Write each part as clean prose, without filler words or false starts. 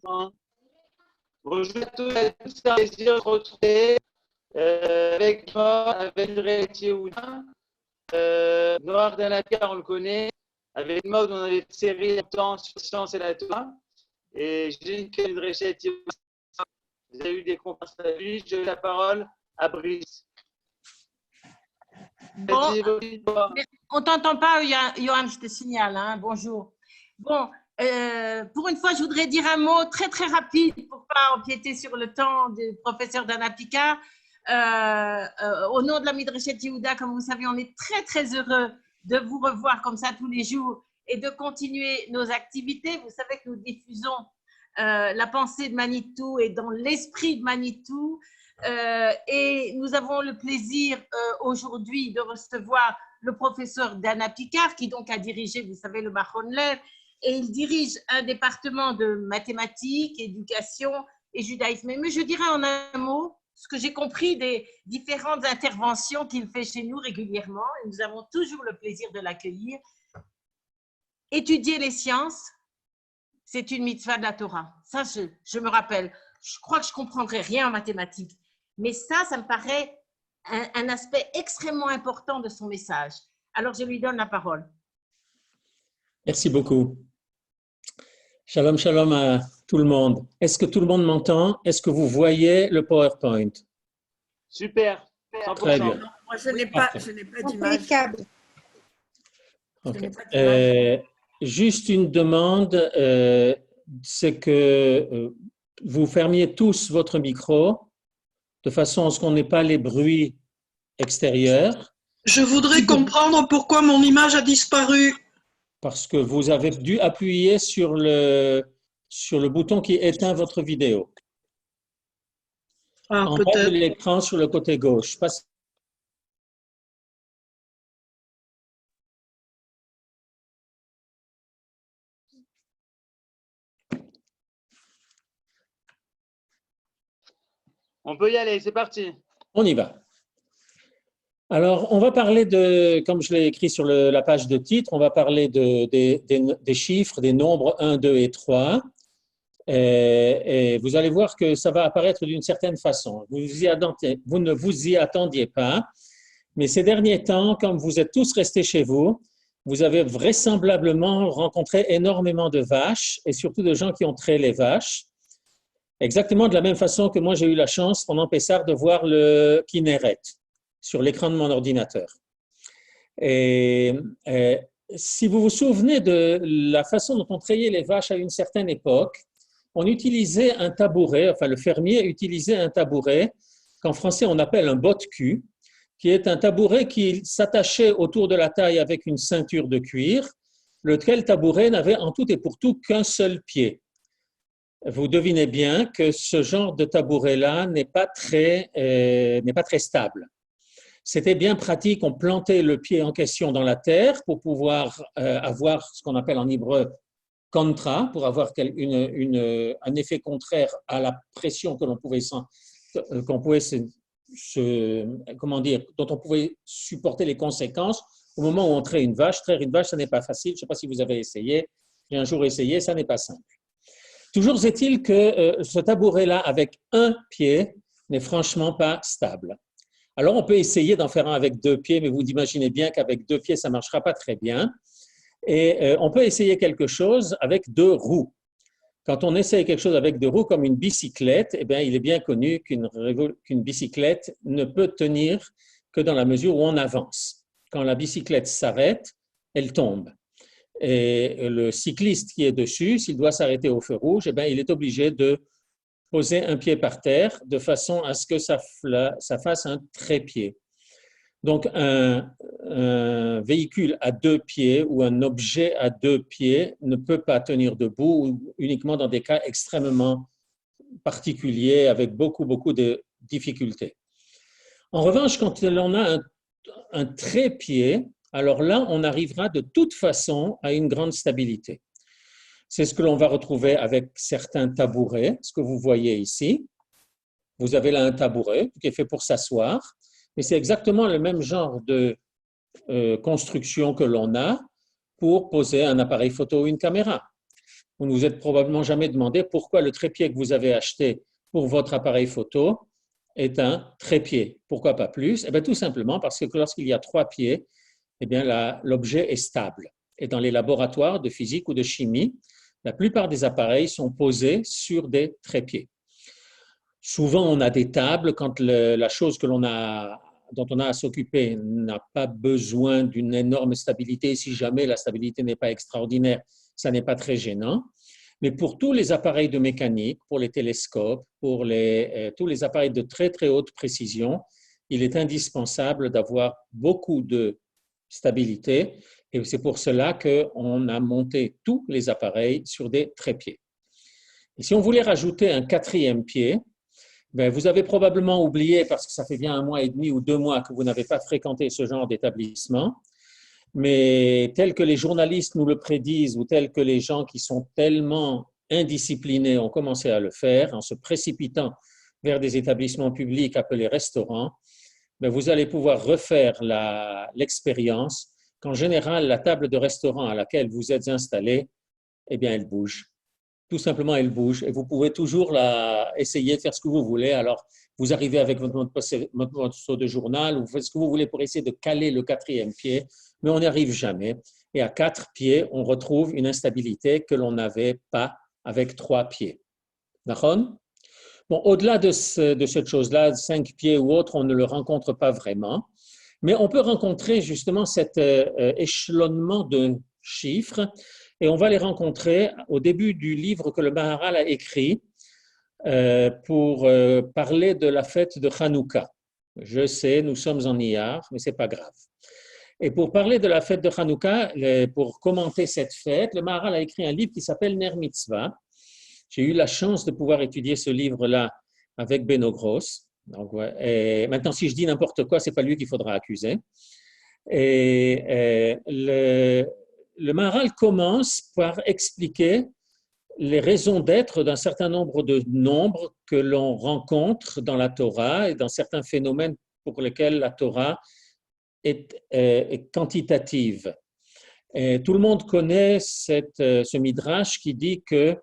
Bonjour à tous et à toutes, c'est un plaisir de vous retrouver avec moi, avec Muriel Yehuda, Noir Danakar, on le connaît, avec Maud, on avait une série longtemps sur science et la Torah, et j'ai une Muriel Yehuda. Vous avez eu des conférences à lui, j'ai eu la parole à Brice. Bon, on ne t'entend pas, Johan, je te signale. Hein, bonjour. Bon, pour une fois, je voudrais dire un mot très, très rapide pour ne pas empiéter sur le temps du professeur Dana Picard. Au nom de la Midrashet Yehuda, comme vous savez, on est très, très heureux de vous revoir comme ça tous les jours et de continuer nos activités. Vous savez que nous diffusons la pensée de Manitou et dans l'esprit de Manitou. Et nous avons le plaisir aujourd'hui de recevoir le professeur Dana Picard, qui donc a dirigé, vous savez, le Machon Lev, et il dirige un département de mathématiques, éducation et judaïsme. Mais je dirais en un mot ce que j'ai compris des différentes interventions qu'il fait chez nous régulièrement, et nous avons toujours le plaisir de l'accueillir. Étudier les sciences, c'est une mitzvah de la Torah. Ça, je me rappelle. Je crois que je ne comprendrai rien en mathématiques. Mais ça me paraît un aspect extrêmement important de son message. Alors, je lui donne la parole. Merci beaucoup. Shalom, shalom à tout le monde. Est-ce que tout le monde m'entend? Est-ce que vous voyez le PowerPoint? Super, 100%. Très bien. Non, moi, je n'ai pas d'image. Okay. Juste une demande, c'est que vous fermiez tous votre micro de façon à ce qu'on n'ait pas les bruits extérieurs. Je voudrais comprendre pourquoi mon image a disparu. Parce que vous avez dû appuyer sur le bouton qui éteint votre vidéo. Ah, en bas de l'écran sur le côté gauche. On peut y aller, c'est parti. On y va. Alors, on va parler de, comme je l'ai écrit sur la page de titre, on va parler des chiffres, des nombres 1, 2 et 3. Et vous allez voir que ça va apparaître d'une certaine façon. Vous ne vous y attendiez pas, mais ces derniers temps, comme vous êtes tous restés chez vous, vous avez vraisemblablement rencontré énormément de vaches et surtout de gens qui ont trait les vaches. Exactement de la même façon que moi, j'ai eu la chance pendant Pessar de voir le Kinneret sur l'écran de mon ordinateur. Et si vous vous souvenez de la façon dont on trayait les vaches à une certaine époque, on utilisait un tabouret, enfin le fermier utilisait un tabouret qu'en français on appelle un botte-cul, qui est un tabouret qui s'attachait autour de la taille avec une ceinture de cuir, lequel tabouret n'avait en tout et pour tout qu'un seul pied. Vous devinez bien que ce genre de tabouret-là n'est pas très stable. C'était bien pratique, on plantait le pied en question dans la terre pour pouvoir avoir ce qu'on appelle en hébreu contra, pour avoir un effet contraire à la pression que l'on pouvait, dont on pouvait supporter les conséquences au moment où on traite une vache. Traire une vache, ça n'est pas facile. Je ne sais pas si vous avez essayé. J'ai un jour essayé, ça n'est pas simple. Toujours est-il que ce tabouret-là, avec un pied, n'est franchement pas stable. Alors, on peut essayer d'en faire un avec deux pieds, mais vous imaginez bien qu'avec deux pieds, ça ne marchera pas très bien. Et on peut essayer quelque chose avec deux roues. Quand on essaye quelque chose avec deux roues, comme une bicyclette, eh bien, il est bien connu qu'une bicyclette ne peut tenir que dans la mesure où on avance. Quand la bicyclette s'arrête, elle tombe. Et le cycliste qui est dessus, s'il doit s'arrêter au feu rouge, eh bien, il est obligé de poser un pied par terre de façon à ce que ça fasse un trépied. Donc, un véhicule à deux pieds ou un objet à deux pieds ne peut pas tenir debout ou uniquement dans des cas extrêmement particuliers avec beaucoup de difficultés. En revanche, quand on a un trépied, alors là, on arrivera de toute façon à une grande stabilité. C'est ce que l'on va retrouver avec certains tabourets, ce que vous voyez ici. Vous avez là un tabouret qui est fait pour s'asseoir, mais c'est exactement le même genre de construction que l'on a pour poser un appareil photo ou une caméra. vous ne vous êtes probablement jamais demandé pourquoi le trépied que vous avez acheté pour votre appareil photo est un trépied. Pourquoi pas plus? Eh bien, tout simplement parce que lorsqu'il y a 3 pieds, eh bien, l'objet est stable. Et dans les laboratoires de physique ou de chimie, la plupart des appareils sont posés sur des trépieds. Souvent, on a des tables quand la chose dont on a à s'occuper n'a pas besoin d'une énorme stabilité. Si jamais la stabilité n'est pas extraordinaire, ça n'est pas très gênant. Mais pour tous les appareils de mécanique, pour les télescopes, pour tous les appareils de très, très haute précision, il est indispensable d'avoir beaucoup de stabilité. Et c'est pour cela qu'on a monté tous les appareils sur des trépieds. Et si on voulait rajouter un 4e pied, ben vous avez probablement oublié, parce que ça fait bien 1 mois et demi ou 2 mois que vous n'avez pas fréquenté ce genre d'établissement, mais tel que les journalistes nous le prédisent ou tel que les gens qui sont tellement indisciplinés ont commencé à le faire en se précipitant vers des établissements publics appelés restaurants, ben vous allez pouvoir refaire l'expérience qu'en général, la table de restaurant à laquelle vous êtes installé, eh bien, elle bouge. Tout simplement, elle bouge et vous pouvez toujours essayer de faire ce que vous voulez. Alors, vous arrivez avec votre morceau de journal, vous faites ce que vous voulez pour essayer de caler le 4e pied, mais on n'y arrive jamais. Et à 4 pieds, on retrouve une instabilité que l'on n'avait pas avec 3 pieds. D'accord? Bon, au-delà de cette chose-là, 5 pieds ou autre, on ne le rencontre pas vraiment, mais on peut rencontrer justement cet échelonnement de chiffres. Et on va les rencontrer au début du livre que le Maharal a écrit pour parler de la fête de Hanouka. Je sais, nous sommes en Iyar, mais ce n'est pas grave. Et pour parler de la fête de Hanouka, pour commenter cette fête, le Maharal a écrit un livre qui s'appelle Ner Mitzvah. J'ai eu la chance de pouvoir étudier ce livre-là avec Beno Gross. Donc, ouais, et maintenant, si je dis n'importe quoi, ce n'est pas lui qu'il faudra accuser. Et le Maharal commence par expliquer les raisons d'être d'un certain nombre de nombres que l'on rencontre dans la Torah et dans certains phénomènes pour lesquels la Torah est quantitative. Et tout le monde connaît ce midrash qui dit que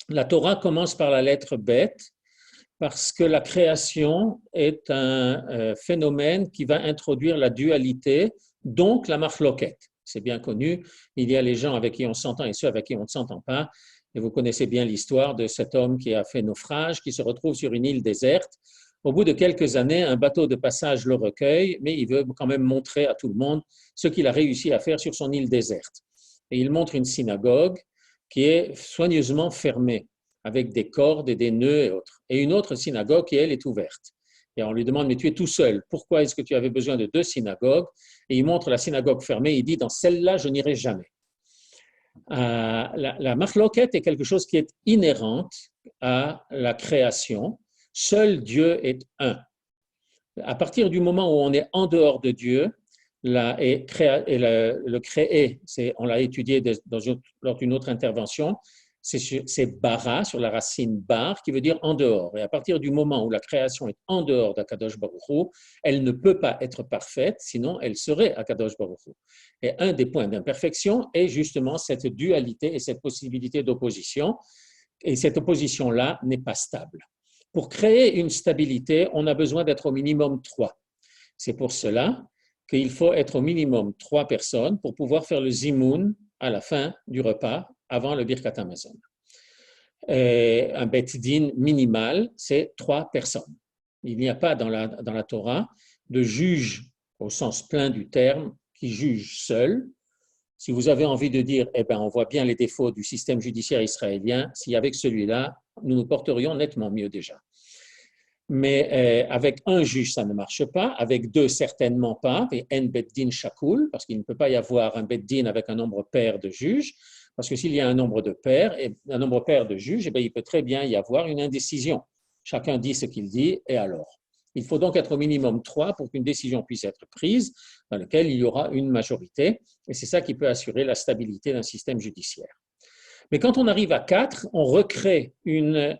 la Torah commence par la lettre Bet parce que la création est un phénomène qui va introduire la dualité, donc la marloquette. C'est bien connu, il y a les gens avec qui on s'entend et ceux avec qui on ne s'entend pas. Et vous connaissez bien l'histoire de cet homme qui a fait naufrage, qui se retrouve sur une île déserte. Au bout de quelques années, un bateau de passage le recueille, mais il veut quand même montrer à tout le monde ce qu'il a réussi à faire sur son île déserte. Et il montre une synagogue qui est soigneusement fermée, avec des cordes et des nœuds et autres. Et une autre synagogue qui, elle, est ouverte. Et on lui demande, mais tu es tout seul, pourquoi est-ce que tu avais besoin de 2 synagogues? Et il montre la synagogue fermée, il dit, dans celle-là, je n'irai jamais. La marloquette est quelque chose qui est inhérente à la création. Seul Dieu est un. À partir du moment où on est en dehors de Dieu, le créé, on l'a étudié lors d'une autre intervention, c'est bara, sur la racine bar, qui veut dire en dehors. Et à partir du moment où la création est en dehors d'Akadosh Baruch Hu, elle ne peut pas être parfaite, sinon elle serait Akadosh Baruch Hu. Et un des points d'imperfection est justement cette dualité et cette possibilité d'opposition. Et cette opposition-là n'est pas stable. Pour créer une stabilité, on a besoin d'être au minimum 3. C'est pour cela qu'il faut être au minimum 3 personnes pour pouvoir faire le zimoun à la fin du repas, avant le Birkat Hamazon. Un bet din minimal, c'est 3 personnes. Il n'y a pas dans la Torah de juge au sens plein du terme qui juge seul. Si vous avez envie de dire, eh bien, on voit bien les défauts du système judiciaire israélien, si avec celui-là, nous nous porterions nettement mieux déjà. Mais avec un juge, ça ne marche pas. Avec 2, certainement pas. Et en bet din shakul, parce qu'il ne peut pas y avoir un bet din avec un nombre pair de juges. Parce que s'il y a un nombre pair de juges, eh bien, il peut très bien y avoir une indécision. Chacun dit ce qu'il dit, et alors? Il faut donc être au minimum 3 pour qu'une décision puisse être prise, dans laquelle il y aura une majorité, et c'est ça qui peut assurer la stabilité d'un système judiciaire. Mais quand on arrive à 4, on recrée une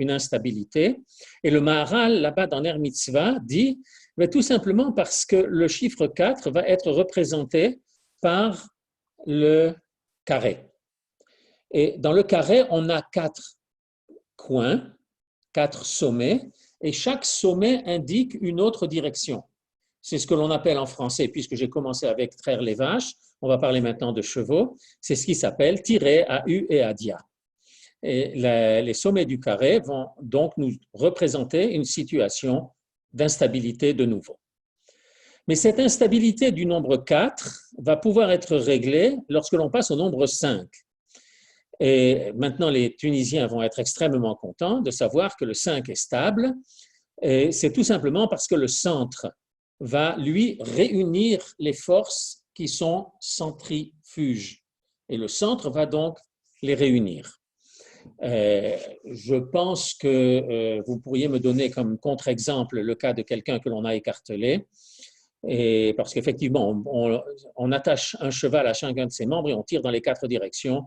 instabilité, et le Maharal, là-bas dans Ner Mitzvah, dit tout simplement parce que le chiffre 4 va être représenté par le carré. Et dans le carré, on a 4 coins, 4 sommets, et chaque sommet indique une autre direction. C'est ce que l'on appelle en français, puisque j'ai commencé avec traire les vaches, on va parler maintenant de chevaux, c'est ce qui s'appelle tirer à U et à dia. Et les sommets du carré vont donc nous représenter une situation d'instabilité de nouveau. Mais cette instabilité du nombre 4 va pouvoir être réglée lorsque l'on passe au nombre 5. Et maintenant, les Tunisiens vont être extrêmement contents de savoir que le 5 est stable. Et c'est tout simplement parce que le centre va, lui, réunir les forces qui sont centrifuges. Et le centre va donc les réunir. Je pense que vous pourriez me donner comme contre-exemple le cas de quelqu'un que l'on a écartelé. Et parce qu'effectivement, on attache un cheval à chacun de ses membres et on tire dans les 4 directions.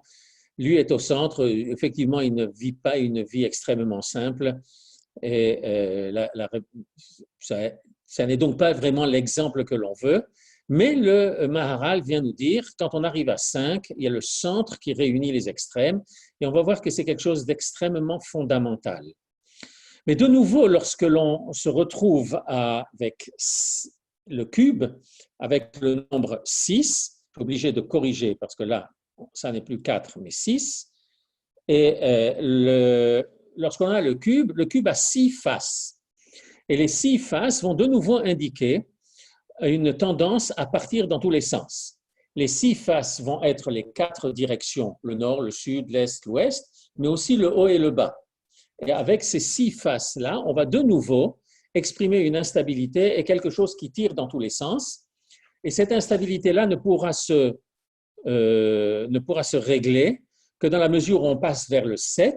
Lui est au centre. Effectivement, il ne vit pas une vie extrêmement simple. Et ça n'est donc pas vraiment l'exemple que l'on veut. Mais le Maharal vient nous dire, quand on arrive à 5, il y a le centre qui réunit les extrêmes. Et on va voir que c'est quelque chose d'extrêmement fondamental. Mais de nouveau, lorsque l'on se retrouve avec le cube, avec le nombre 6, je suis obligé de corriger parce que là, ça n'est plus 4, mais 6. Et lorsqu'on a le cube a 6 faces. Et les 6 faces vont de nouveau indiquer une tendance à partir dans tous les sens. Les 6 faces vont être les 4 directions, le nord, le sud, l'est, l'ouest, mais aussi le haut et le bas. Et avec ces 6 faces-là, on va de nouveau exprimer une instabilité et quelque chose qui tire dans tous les sens. Et cette instabilité-là ne pourra se régler que dans la mesure où on passe vers le 7,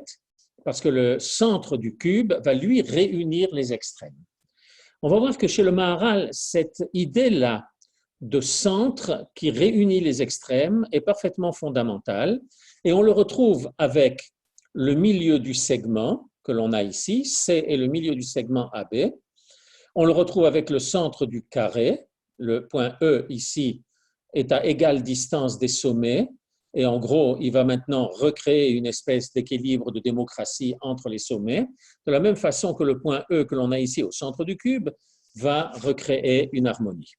parce que le centre du cube va, lui, réunir les extrêmes. On va voir que chez le Maharal, cette idée-là de centre qui réunit les extrêmes est parfaitement fondamentale, et on le retrouve avec le milieu du segment que l'on a ici, C est le milieu du segment AB. On le retrouve avec le centre du carré, le point E ici est à égale distance des sommets, et en gros, il va maintenant recréer une espèce d'équilibre de démocratie entre les sommets, de la même façon que le point E que l'on a ici au centre du cube va recréer une harmonie.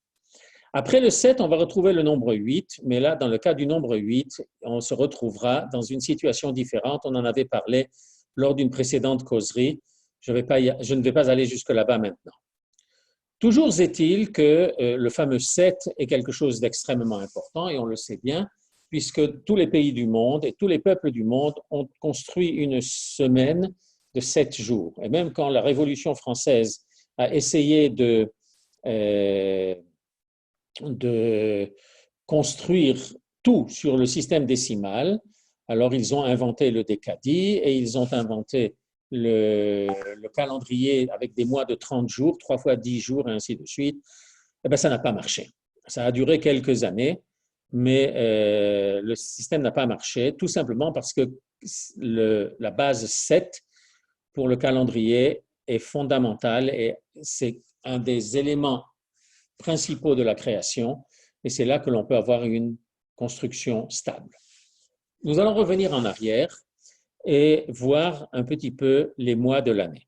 Après le 7, on va retrouver le nombre 8, mais là, dans le cas du nombre 8, on se retrouvera dans une situation différente. On en avait parlé lors d'une précédente causerie. Je ne vais pas aller jusque là-bas maintenant. Toujours est-il que le fameux 7 est quelque chose d'extrêmement important, et on le sait bien, puisque tous les pays du monde et tous les peuples du monde ont construit une semaine de 7 jours. Et même quand la Révolution française a essayé de construire tout sur le système décimal, alors ils ont inventé le décadi et ils ont inventé le calendrier avec des mois de 30 jours, 3 fois 10 jours et ainsi de suite. Eh bien, ça n'a pas marché. Ça a duré quelques années, mais le système n'a pas marché, tout simplement parce que la base 7 pour le calendrier est fondamentale et c'est un des éléments principaux de la création, et c'est là que l'on peut avoir une construction stable. Nous allons revenir en arrière et voir un petit peu les mois de l'année.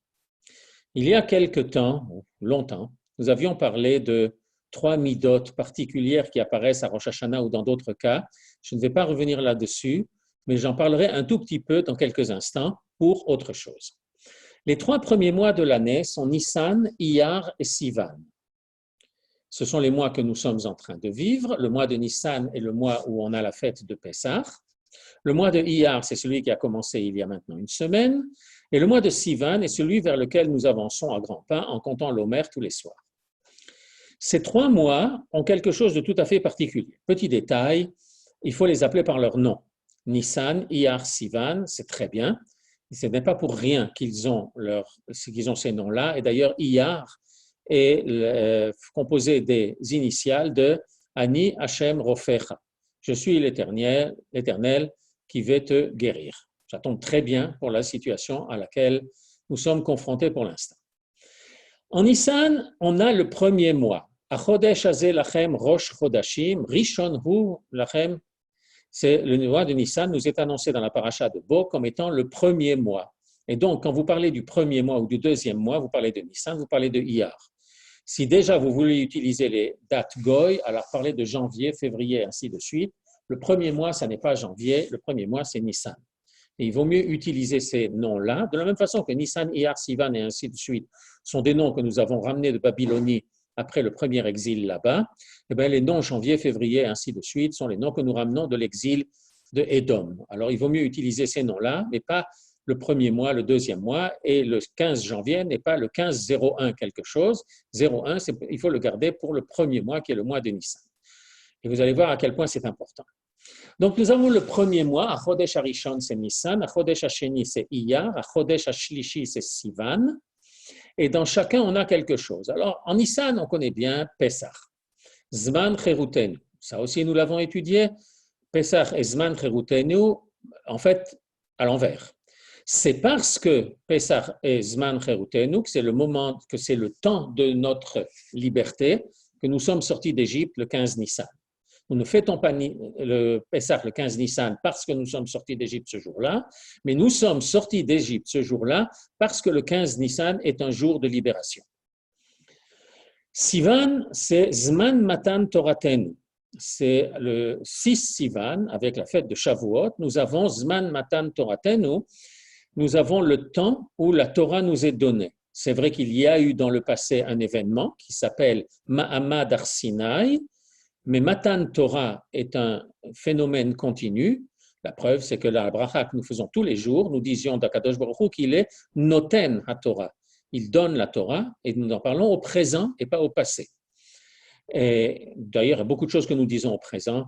Il y a quelque temps, longtemps, nous avions parlé de 3 midotes particulières qui apparaissent à Rosh Hashanah ou dans d'autres cas. Je ne vais pas revenir là-dessus, mais j'en parlerai un tout petit peu dans quelques instants pour autre chose. Les 3 premiers mois de l'année sont Nissan, Iyar et Sivan. Ce sont les mois que nous sommes en train de vivre. Le mois de Nissan est le mois où on a la fête de Pessah. Le mois de Iyar, c'est celui qui a commencé il y a maintenant une semaine. Et le mois de Sivan est celui vers lequel nous avançons à grands pas en comptant l'Omer tous les soirs. Ces 3 mois ont quelque chose de tout à fait particulier. Petit détail, il faut les appeler par leur nom. Nissan, Iyar, Sivan, c'est très bien. Ce n'est pas pour rien qu'ils ont ces noms-là. Et d'ailleurs, Iyar est composé des initiales de Ani Hashem Rofecha. Je suis l'Éternel qui va te guérir. Ça tombe très bien pour la situation à laquelle nous sommes confrontés pour l'instant. En Nissan, on a le premier mois. Achodesh hazeh lachem rosh chodashim, rishon hu lachem c'est le mois de Nissan nous est annoncé dans la paracha de Bo comme étant le premier mois. Et donc, quand vous parlez du premier mois ou du deuxième mois, vous parlez de Nissan, vous parlez de Iyar. Si déjà vous voulez utiliser les dates Goy, alors parlez de janvier, février, ainsi de suite. Le premier mois, ça n'est pas janvier, le premier mois, c'est Nissan. Et il vaut mieux utiliser ces noms-là, de la même façon que Nissan, Iyar, Sivan et ainsi de suite sont des noms que nous avons ramenés de Babylonie après le premier exil là-bas. Eh bien, les noms janvier, février, ainsi de suite sont les noms que nous ramenons de l'exil de Édom. Alors, il vaut mieux utiliser ces noms-là, mais pas le premier mois, le deuxième mois, et le 15 janvier n'est pas le 15-01 quelque chose. 01, il faut le garder pour le premier mois, qui est le mois de Nissan. Et vous allez voir à quel point c'est important. Donc, nous avons le premier mois, à Chodesh Harishon, c'est Nissan, à Chodesh Hasheni, c'est Iyar, à Chodesh Hashlishi, c'est Sivan. Et dans chacun, on a quelque chose. Alors, en Nissan, on connaît bien Pesach. Zman Cherutenu. Ça aussi, nous l'avons étudié. Pesach et Zman Cherutenu, en fait, à l'envers. C'est parce que Pesach et Zman Cherutenu, que c'est le moment, que c'est le temps de notre liberté, que nous sommes sortis d'Égypte le 15 Nissan. Nous ne fêtons pas le Pessah le 15 Nissan parce que nous sommes sortis d'Égypte ce jour-là, mais nous sommes sortis d'Égypte ce jour-là parce que le 15 Nissan est un jour de libération. Sivan, c'est Zman Matan Toratenu. C'est le 6 Sivan, avec la fête de Shavuot. Nous avons Zman Matan Toratenu. Nous avons le temps où la Torah nous est donnée. C'est vrai qu'il y a eu dans le passé un événement qui s'appelle Ma'amad Har Sinai, mais Matan Torah est un phénomène continu. La preuve, c'est que la bracha que nous faisons tous les jours, nous disions d'Akadosh Baruch Hu qu'il est Noten HaTorah. Il donne la Torah et nous en parlons au présent et pas au passé. Et d'ailleurs, il y a beaucoup de choses que nous disons au présent.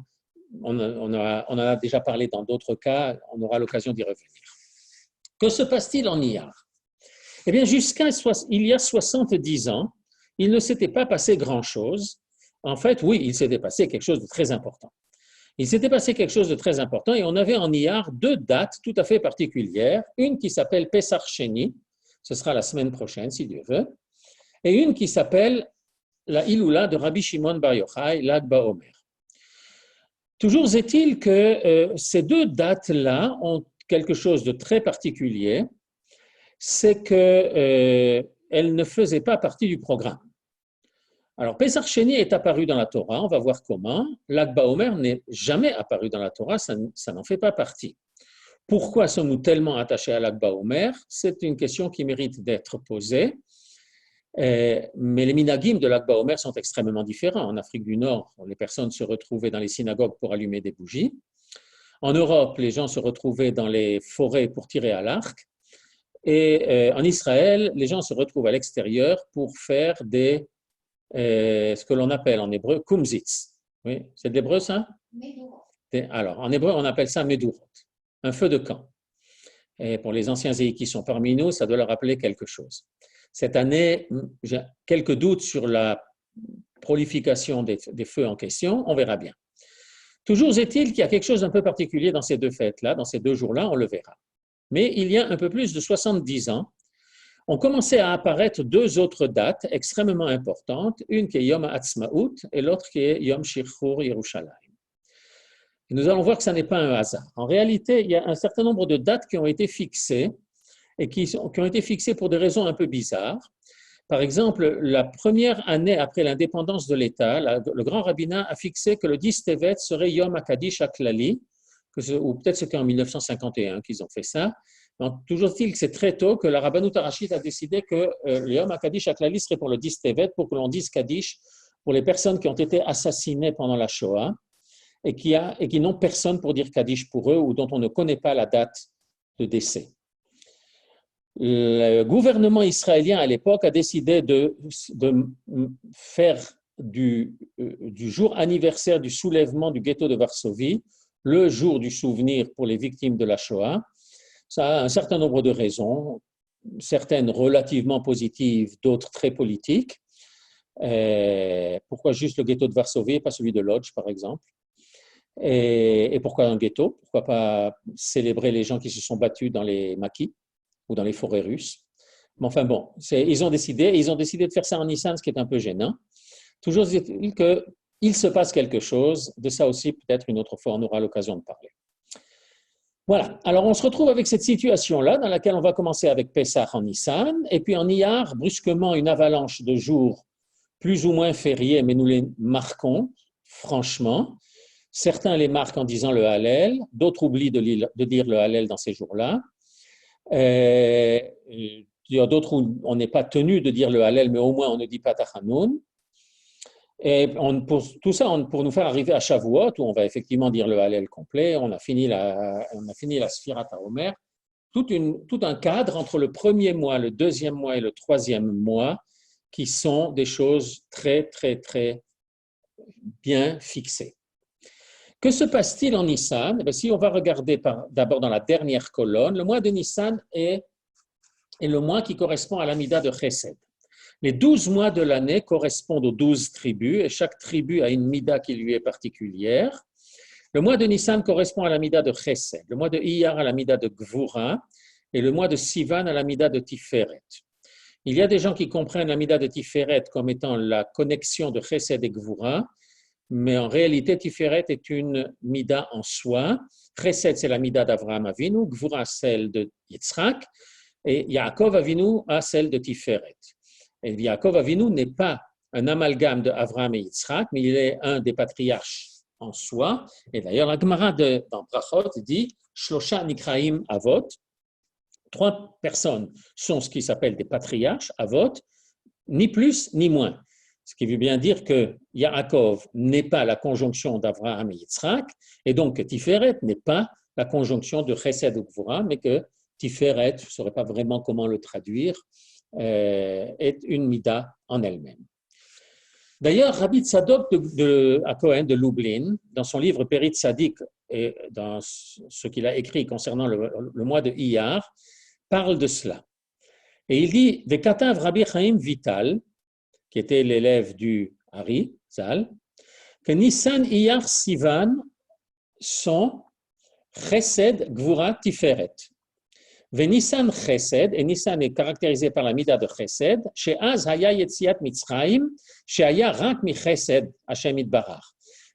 On en a déjà parlé dans d'autres cas, on aura l'occasion d'y revenir. Que se passe-t-il en Iyar? Eh bien, il y a 70 ans, il ne s'était pas passé grand-chose. En fait, oui, il s'était passé quelque chose de très important. Il s'était passé quelque chose de très important et on avait en Iyar deux dates tout à fait particulières. Une qui s'appelle Pesach Sheni, ce sera la semaine prochaine si Dieu veut, et une qui s'appelle la Iloula de Rabbi Shimon Bar Yochai, Lag BaOmer. Toujours est-il que ces deux dates-là ont quelque chose de très particulier, c'est qu'elles ne faisaient pas partie du programme. Alors, Pesach Sheni est apparu dans la Torah, on va voir comment. Lag BaOmer n'est jamais apparu dans la Torah, ça n'en fait pas partie. Pourquoi sommes-nous tellement attachés à Lag BaOmer? C'est une question qui mérite d'être posée. Mais les minagim de Lag BaOmer sont extrêmement différents. En Afrique du Nord, les personnes se retrouvaient dans les synagogues pour allumer des bougies. En Europe, les gens se retrouvaient dans les forêts pour tirer à l'arc. Et en Israël, les gens se retrouvent à l'extérieur pour faire ce que l'on appelle en hébreu kumzitz. Oui, c'est de l'hébreu ça? Medurot. Alors, en hébreu, on appelle ça medurot, un feu de camp. Et pour les anciens zéhi qui sont parmi nous, ça doit leur rappeler quelque chose. Cette année, j'ai quelques doutes sur la prolification des feux en question, on verra bien. Toujours est-il qu'il y a quelque chose d'un peu particulier dans ces deux fêtes-là, dans ces deux jours-là, on le verra. Mais il y a un peu plus de 70 ans, ont commencé à apparaître deux autres dates extrêmement importantes, une qui est Yom HaAtzmaut et l'autre qui est Yom Shirchur Yerushalayim. Et nous allons voir que ça n'est pas un hasard. En réalité, il y a un certain nombre de dates qui ont été fixées et qui ont été fixées pour des raisons un peu bizarres. Par exemple, la première année après l'indépendance de l'État, le grand rabbinat a fixé que le 10 Tevet serait Yom HaKadish HaKlali, ou peut-être c'était en 1951 qu'ils ont fait ça. Donc, toujours est-il que c'est très tôt que la Rabbanout Harashit a décidé que le Yom HaKadish HaKlali serait pour le 10 Tevet, pour que l'on dise Kaddish pour les personnes qui ont été assassinées pendant la Shoah et qui n'ont personne pour dire Kaddish pour eux ou dont on ne connaît pas la date de décès. Le gouvernement israélien à l'époque a décidé de faire du jour anniversaire du soulèvement du ghetto de Varsovie le jour du souvenir pour les victimes de la Shoah. Ça a un certain nombre de raisons, certaines relativement positives, d'autres très politiques. Pourquoi juste le ghetto de Varsovie et pas celui de Lodz, par exemple? Et pourquoi un ghetto? Pourquoi pas célébrer les gens qui se sont battus dans les maquis ou dans les forêts russes? Mais enfin bon, ils ont décidé de faire ça en Nissan, ce qui est un peu gênant. Toujours est-il que il se passe quelque chose. De ça aussi, peut-être une autre fois, on aura l'occasion de parler. Voilà, alors on se retrouve avec cette situation-là dans laquelle on va commencer avec Pessah en Nissan, et puis en Iyar, brusquement, une avalanche de jours plus ou moins fériés, mais nous les marquons, franchement. Certains les marquent en disant le Hallel, d'autres oublient de dire le Hallel dans ces jours-là. Il y a d'autres où on n'est pas tenu de dire le Hallel, mais au moins on ne dit pas Tachanoun. Et tout ça, pour nous faire arriver à Shavuot, où on va effectivement dire le Hallel complet, on a fini la Sfirat HaOmer, tout un cadre entre le premier mois, le deuxième mois et le troisième mois, qui sont des choses très, très, très bien fixées. Que se passe-t-il en Nissan? Si on va regarder d'abord dans la dernière colonne, le mois de Nissan est le mois qui correspond à l'Amida de Chesed. Les 12 mois de l'année correspondent aux 12 tribus et chaque tribu a une mida qui lui est particulière. Le mois de Nissan correspond à la mida de Chesed, le mois de Iyar à la mida de Gvura et le mois de Sivan à la mida de Tiferet. Il y a des gens qui comprennent la mida de Tiferet comme étant la connexion de Chesed et Gvura, mais en réalité Tiferet est une mida en soi. Chesed c'est la mida d'Avraham Avinu, Gvura celle de Yitzhak et Yaakov Avinu a celle de Tiferet. Et Yaakov Avinu n'est pas un amalgame de Avraham et Yitzhak, mais il est un des patriarches en soi. Et d'ailleurs, la Gemara dans Brachot dit « Shlosha Nikraim Avot ». 3 personnes sont ce qui s'appelle des patriarches, Avot, ni plus ni moins. Ce qui veut bien dire que Yaakov n'est pas la conjonction d'Avraham et Yitzhak, et donc que Tiferet n'est pas la conjonction de Chesed ou Gvura, mais que Tiferet, je ne saurais pas vraiment comment le traduire, est une mida en elle-même. D'ailleurs, Rabbi Tzadok de Cohen de Lublin, dans son livre Périt Tzadik et dans ce qu'il a écrit concernant le mois de Iyar, parle de cela. Et il dit, Vekatav Rabbi Chaim Vital, qui était l'élève du Hari Zal, que Nissan, Iyar, Sivan sont Chesed, Gvura, Tiferet. Nissan Chesed, et Nissan est caractérisé par la mida de Chesed, chez Az Haya Yetziat Mitzrayim, chez Haya Rak Mi Chesed, Hashem Itbarach.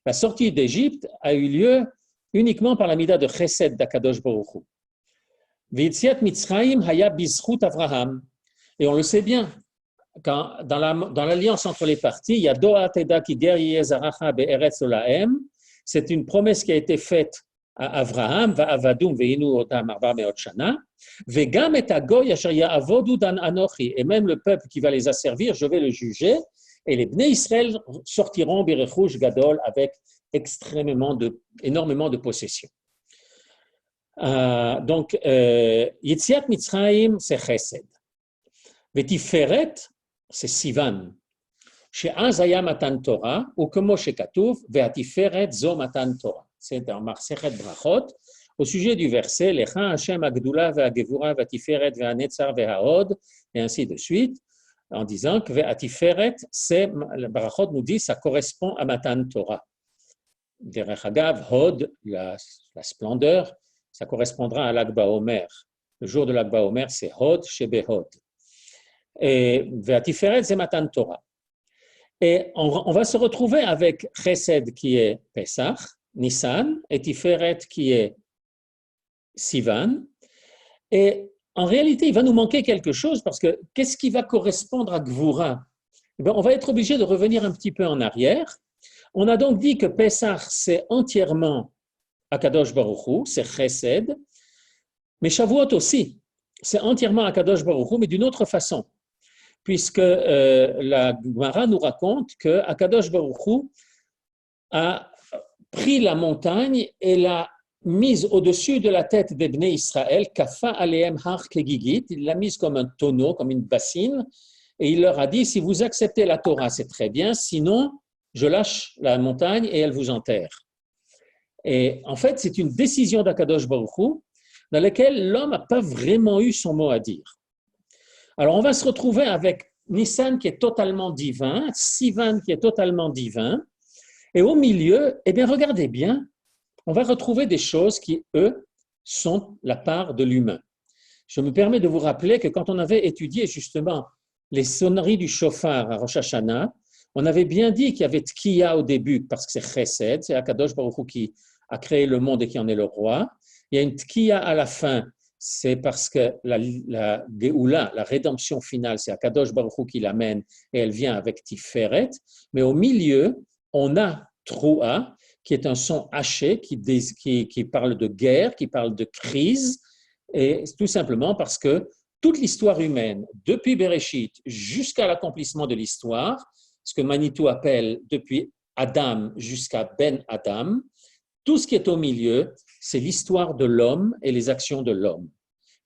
La sortie d'Égypte a eu lieu uniquement par la mida de Chesed d'Akadosh Baruch Hu. Yetziat Mitzrayim Haya Bizchut Avraham. Et on le sait bien, quand, dans l'alliance entre les parties, il y a Doa Teda Ki Ger Yezaracha Be'eretz Olahem, c'est une promesse qui a été faite à Avraham, Va'avadum ve'inu otam arba me'ot shana, ve'gam et agoy asher ya'avodu dan anochi, et même le peuple qui va les asservir, je vais le juger, et les Bnei Israël sortiront birechush gadol avec énormément de possessions. Donc, Yetziat Mitzrayim, c'est Chesed. Ve'tiferet, c'est Sivan. She'az haya matan Torah, ou comme shekatuv, ve'atiferet zo matan Torah. C'est dans Marsechet Brachot, au sujet du verset Lecha Hashem Agdula ve'agevura ve'atiferet ve'anetzar ve'haod, et ainsi de suite, en disant que ve'atiferet, le Brachot nous dit, ça correspond à Matan Torah. Derech Hagav, Hod, la splendeur, ça correspondra à l'Agba Omer. Le jour de l'Agba Omer, c'est Hod Shebe Hod. Et ve'atiferet, c'est Matan Torah. Et on va se retrouver avec Chesed qui est Pesach, Nissan, et Tiferet qui est Sivan. Et en réalité, il va nous manquer quelque chose parce que qu'est-ce qui va correspondre à Gvura? On va être obligé de revenir un petit peu en arrière. On a donc dit que Pesach, c'est entièrement Akadosh Baruch Hu, c'est Chesed, mais Shavuot aussi, c'est entièrement Akadosh Baruch Hu, mais d'une autre façon. Puisque la Gemara nous raconte que Akadosh Baruch Hu a pris la montagne et l'a mise au-dessus de la tête des Bnei Israël, Kafa alehem har kegigit, il l'a mise comme un tonneau, comme une bassine, et il leur a dit, si vous acceptez la Torah, c'est très bien, sinon, je lâche la montagne et elle vous enterre. Et en fait, c'est une décision d'Akadosh Baruch Hu dans laquelle l'homme n'a pas vraiment eu son mot à dire. Alors, on va se retrouver avec Nissan qui est totalement divin, Sivan qui est totalement divin, et au milieu, eh bien, regardez bien, on va retrouver des choses qui, eux, sont la part de l'humain. Je me permets de vous rappeler que quand on avait étudié justement les sonneries du shofar à Rosh Hashanah, On avait bien dit qu'il y avait Tkiya au début parce que c'est Chesed, c'est Akadosh Baruch Hu qui a créé le monde et qui en est le roi. Il y a une Tkiya à la fin, c'est parce que la Geoula, la rédemption finale, c'est Akadosh Baruch Hu qui l'amène et elle vient avec Tiferet. Mais au milieu, on a Troua, qui est un son haché, qui parle de guerre, qui parle de crise, et tout simplement parce que toute l'histoire humaine, depuis Bereshit jusqu'à l'accomplissement de l'histoire, ce que Manitou appelle depuis Adam jusqu'à Ben Adam, tout ce qui est au milieu, c'est l'histoire de l'homme et les actions de l'homme.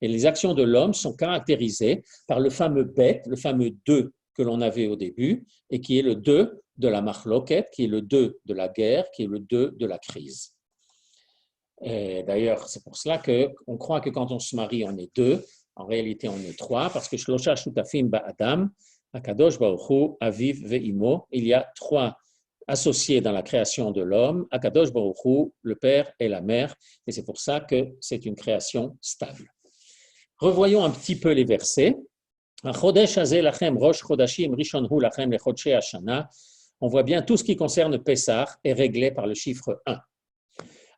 Et les actions de l'homme sont caractérisées par le fameux bet, le fameux 2 que l'on avait au début, et qui est le 2 de la marloquette, qui est le 2 de la guerre, qui est le 2 de la crise. Et d'ailleurs, c'est pour cela qu'on croit que quand on se marie, on est 2. En réalité, on est 3, parce que Shlosha Shutafim Ba'adam, Akadosh Baruch Hu, Aviv Ve'imo, il y a 3 associés dans la création de l'homme, Akadosh Baruch Hu, le père et la mère, et c'est pour ça que c'est une création stable. Revoyons un petit peu les versets. On voit bien tout ce qui concerne Pessah est réglé par le chiffre 1.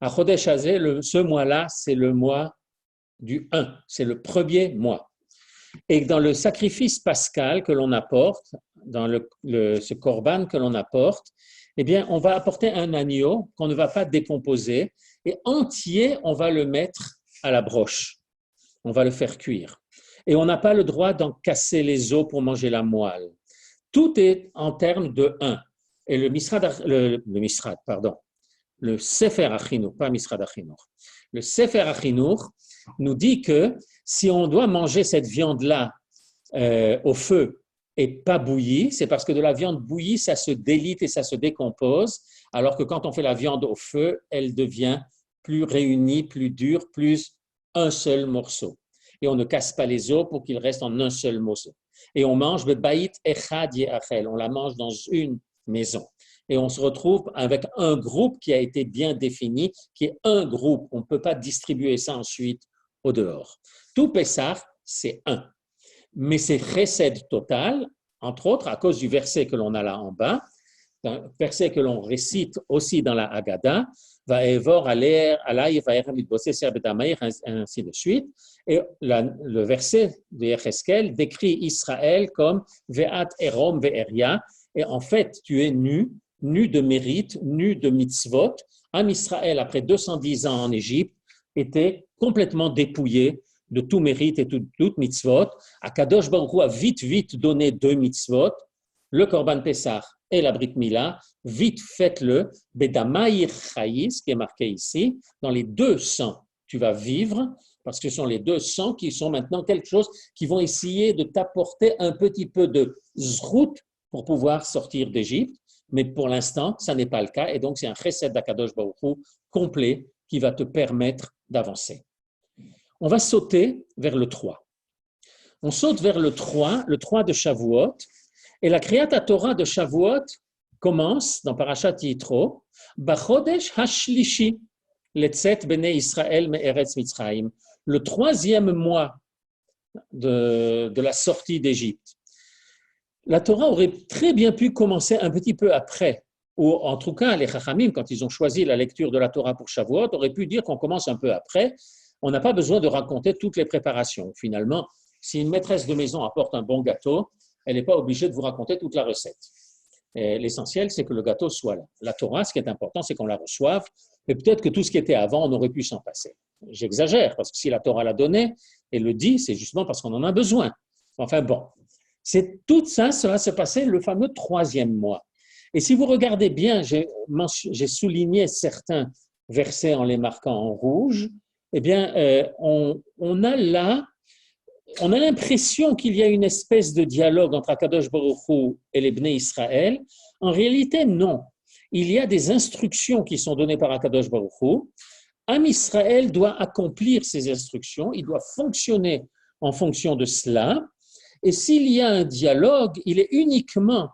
Ce mois-là, c'est le mois du 1, c'est le premier mois. Et dans le sacrifice pascal que l'on apporte, dans ce korban que l'on apporte, eh bien, on va apporter un agneau qu'on ne va pas décomposer et entier, on va le mettre à la broche. On va le faire cuire. Et on n'a pas le droit d'en casser les os pour manger la moelle. Tout est en termes de 1. Et le Sefer Achinour, pas Misrad Achinour, le Sefer Achinour nous dit que si on doit manger cette viande-là au feu et pas bouillie, c'est parce que de la viande bouillie, ça se délite et ça se décompose, alors que quand on fait la viande au feu, elle devient plus réunie, plus dure, plus un seul morceau. Et on ne casse pas les os pour qu'il reste en un seul morceau. Et on mange le baït echad ye'achel, on la mange dans une maison. Et on se retrouve avec un groupe qui a été bien défini, qui est un groupe. On ne peut pas distribuer ça ensuite au dehors. Tout Pessah, c'est 1. Mais c'est chesed total, entre autres à cause du verset que l'on a là en bas, un verset que l'on récite aussi dans la Haggadah, Va'evor aler alay va'erem mitbosser bedameir, ainsi de suite. Et le verset de Yecheskel décrit Israël comme Ve'at erom ve'eria, et en fait, tu es nu de mérite, nu de mitzvot. Am Israël, après 210 ans en Égypte, était complètement dépouillé de tout mérite et toute mitzvot. Akadosh Baruch Hu a vite donné 2 mitzvot, le Korban Pessah et la Brit Mila. Vite faites-le. Bedamaïr Chaïs, qui est marqué ici, dans les 2 sangs, tu vas vivre, parce que ce sont les 2 sangs qui sont maintenant quelque chose qui vont essayer de t'apporter un petit peu de zrout pour pouvoir sortir d'Égypte. Mais pour l'instant, ça n'est pas le cas. Et donc, c'est un chesed d'Akadosh Baruch Hu complet qui va te permettre d'avancer. On va sauter vers le 3. On saute vers le 3 de Shavuot. Et la Kriyat Torah de Shavuot commence dans Parashat Yitro, Bachodesh Hashlishi, Letzet Bnei Israël Me'eretz Mitzrayim, le 3e mois de la sortie d'Égypte. La Torah aurait très bien pu commencer un petit peu après, ou en tout cas, les Chachamim, quand ils ont choisi la lecture de la Torah pour Shavuot, auraient pu dire qu'on commence un peu après. On n'a pas besoin de raconter toutes les préparations. Finalement, si une maîtresse de maison apporte un bon gâteau, elle n'est pas obligée de vous raconter toute la recette. Et l'essentiel, c'est que le gâteau soit là. La Torah, ce qui est important, c'est qu'on la reçoive, mais peut-être que tout ce qui était avant, on aurait pu s'en passer. J'exagère, parce que si la Torah l'a donné et le dit, c'est justement parce qu'on en a besoin. Enfin bon, tout ça, ça va se passer le fameux 3e mois. Et si vous regardez bien, j'ai souligné certains versets en les marquant en rouge, eh bien, on a l'impression qu'il y a une espèce de dialogue entre Akadosh Baruch Hu et les Bnei Israël. En réalité, non. Il y a des instructions qui sont données par Akadosh Baruch Hu. Am Israël doit accomplir ces instructions, il doit fonctionner en fonction de cela. Et s'il y a un dialogue, il est uniquement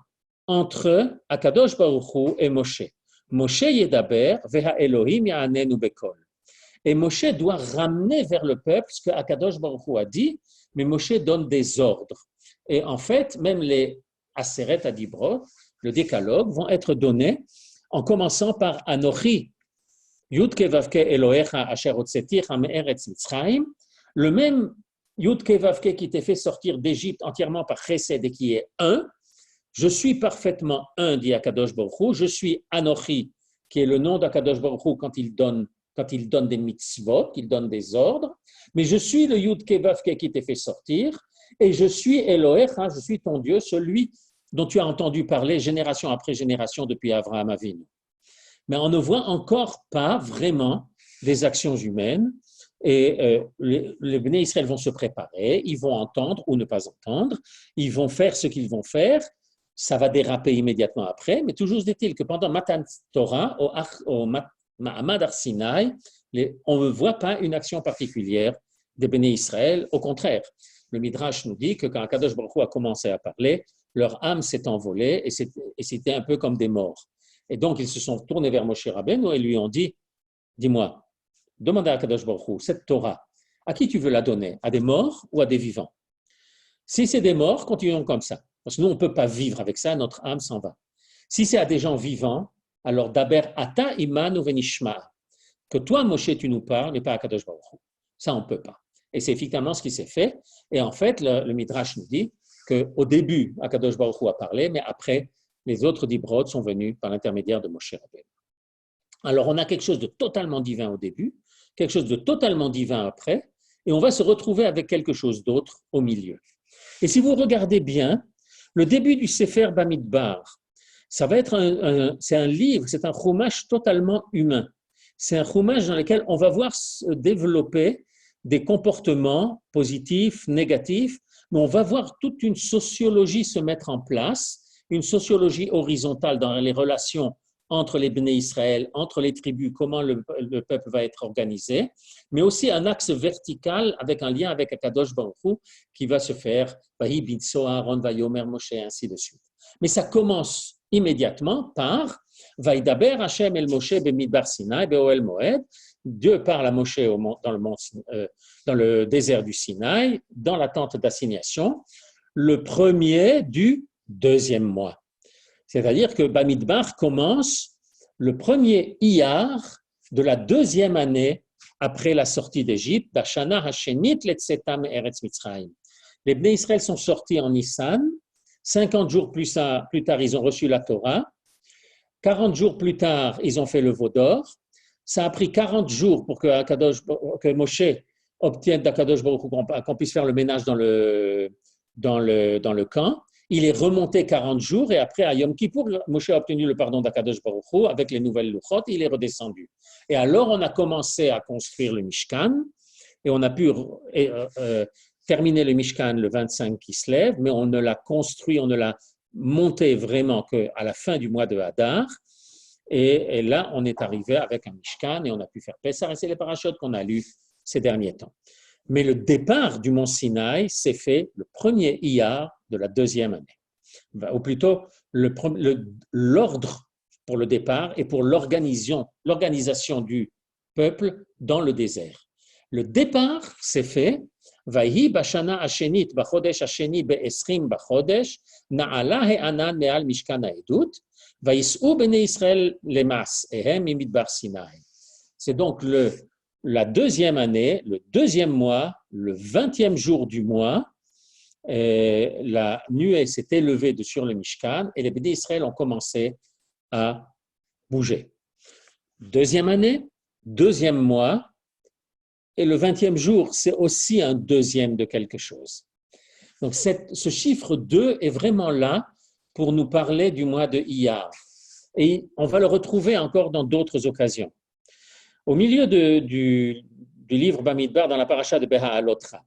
entre Akadosh Baruch Hu et Moshe. Moshe yedaber veha Elohim ya'anenu bekol. Et Moshe doit ramener vers le peuple ce que Akadosh Baruch Hu a dit, mais Moshe donne des ordres. Et en fait, même les Aseret Adibrot, le décalogue, vont être donnés en commençant par Anochi, Yudke Vavke Elohecha Asher Hotzeticha Me'eretz Mitzrayim, le même Yudke Vavke qui t'est fait sortir d'Égypte entièrement par Chesed et qui est un. Je suis parfaitement un, dit Akadosh Baruch Hu. Je suis Anochi, qui est le nom d'Akadosh Baruch Hu quand il donne des mitzvot, qu'il donne des ordres. Mais je suis le Yudke Vavke qui t'est fait sortir. Et je suis Elohecha, je suis ton Dieu, celui dont tu as entendu parler génération après génération depuis Avraham Avinu. Mais on ne voit encore pas vraiment des actions humaines. Et les Bnei Israël vont se préparer, ils vont entendre ou ne pas entendre, ils vont faire ce qu'ils vont faire, ça va déraper immédiatement après, mais toujours est-il que pendant Matan Torah, au Ma'amad Har Sinaï, on ne voit pas une action particulière des Bnei Israël, au contraire. Le Midrash nous dit que quand Akadosh Baruch Hu a commencé à parler, leur âme s'est envolée et c'était un peu comme des morts. Et donc ils se sont tournés vers Moshe Rabbeinu et lui ont dit, dis-moi, demande à Akadosh Baruch Hu, cette Torah, à qui tu veux la donner? À des morts ou à des vivants? Si c'est des morts, continuons comme ça. Parce que nous, on ne peut pas vivre avec ça, notre âme s'en va. Si c'est à des gens vivants, alors Daber Ata Imanu Venishma, que toi, Moshe, tu nous parles, mais pas à Akadosh Baruch Hu. Ça, on ne peut pas. Et c'est effectivement ce qui s'est fait. Et en fait, le Midrash nous dit qu'au début, Akadosh Baruch Hu a parlé, mais après, les autres dibrod sont venus par l'intermédiaire de Moshe Rabbeinu. Alors, on a quelque chose de totalement divin au début, quelque chose de totalement divin après, et on va se retrouver avec quelque chose d'autre au milieu. Et si vous regardez bien, le début du Sefer Bamidbar, ça va être c'est un livre, c'est un chumash totalement humain. C'est un chumash dans lequel on va voir se développer des comportements positifs, négatifs, mais on va voir toute une sociologie se mettre en place, une sociologie horizontale dans les relations entre les Bnei Israël, entre les tribus, comment le peuple va être organisé, mais aussi un axe vertical avec un lien avec Akadosh Baruch Hu qui va se faire, Vahi Bitso Aaron Vayomer Moshe, ainsi de suite. Mais ça commence immédiatement par Vaidaber Hashem el Moshe bemidbar Sinai be'oel Moed. Dieu parle à Moshe dans le désert du Sinaï, dans la tente d'assignation, le premier du deuxième mois. C'est-à-dire que Bamidbar commence le premier Iyar de la deuxième année après la sortie d'Égypte, Bashana Hashenit Letzetam Eretz Mitzrayim. Les Bnei Israël sont sortis en Nissan, 50 jours plus tard, ils ont reçu la Torah, 40 jours plus tard, ils ont fait le veau d'or. Ça a pris 40 jours pour que Moshe obtienne d'Akadosh Baruch Hu qu'on puisse faire le ménage dans le camp. Il est remonté 40 jours et après, à Yom Kippour, Moshe a obtenu le pardon d'Akadosh Baruch Hu avec les nouvelles Luchot et il est redescendu. Et alors, on a commencé à construire le Mishkan et on a pu terminer le Mishkan le 25 Kislev, mais on ne l'a construit, on ne l'a monté vraiment qu'à la fin du mois de Hadar. Et là, on est arrivé avec un Mishkan et on a pu faire Pessah. Et c'est les parachutes qu'on a lus ces derniers temps. Mais le départ du mont Sinaï s'est fait le premier Iyar de la deuxième année. Ou plutôt, l'ordre pour le départ et pour l'organisation du peuple dans le désert. Le départ s'est fait Vahi bashana ashenit bachodesh asheni be'esrim bachodesh na'ala he'anan me'al mishkan ha'edut vayis'u bnei Israël lemas ehem mimidbar Sinaï. C'est donc la deuxième année, le deuxième mois, le 20e jour du mois, la nuée s'est élevée sur le Mishkan et les Bnei Israël ont commencé à bouger. Deuxième année, deuxième mois, et le 20e jour, c'est aussi un deuxième de quelque chose. Donc ce chiffre 2 est vraiment là pour nous parler du mois de Iyar. Et on va le retrouver encore dans d'autres occasions. Au milieu du livre Bamidbar, dans la paracha de Beha'alotra,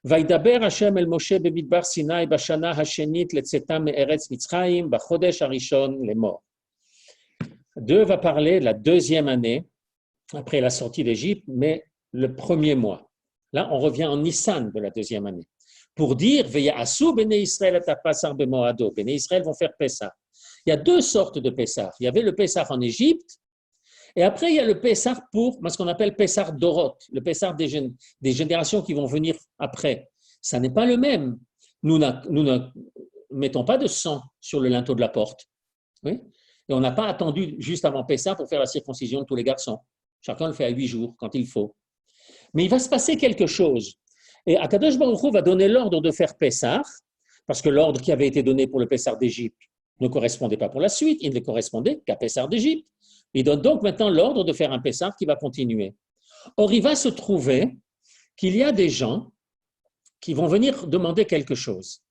Vaidaber Hashem el Moshe bemidbar Sinai bashana hashenit letzetam me'eretz Mitzrayim bachodesh harishon lemor. Dieu va parler de la deuxième année après la sortie d'Égypte, mais le premier mois. Là, on revient en Nissan de la deuxième année. Pour dire Veya'asu bnei Israël et pasar bemoado. Bnei Israël vont faire Pessah. Il y a deux sortes de Pessah. Il y avait le Pessah en Égypte. Et après, il y a le Pessah pour ce qu'on appelle Pessah Dorot, le Pessah des générations qui vont venir après. Ça n'est pas le même. Nous ne mettons pas de sang sur le linteau de la porte. Oui. Et on n'a pas attendu juste avant Pessah pour faire la circoncision de tous les garçons. Chacun le fait à 8 jours, quand il faut. Mais il va se passer quelque chose. Et Akadosh Baruch Hu va donner l'ordre de faire Pessah, parce que l'ordre qui avait été donné pour le Pessah d'Égypte ne correspondait pas pour la suite, il ne correspondait qu'à Pessah d'Égypte. Il donne donc maintenant l'ordre de faire un Pessah qui va continuer. Or, il va se trouver qu'il y a des gens qui vont venir demander quelque chose.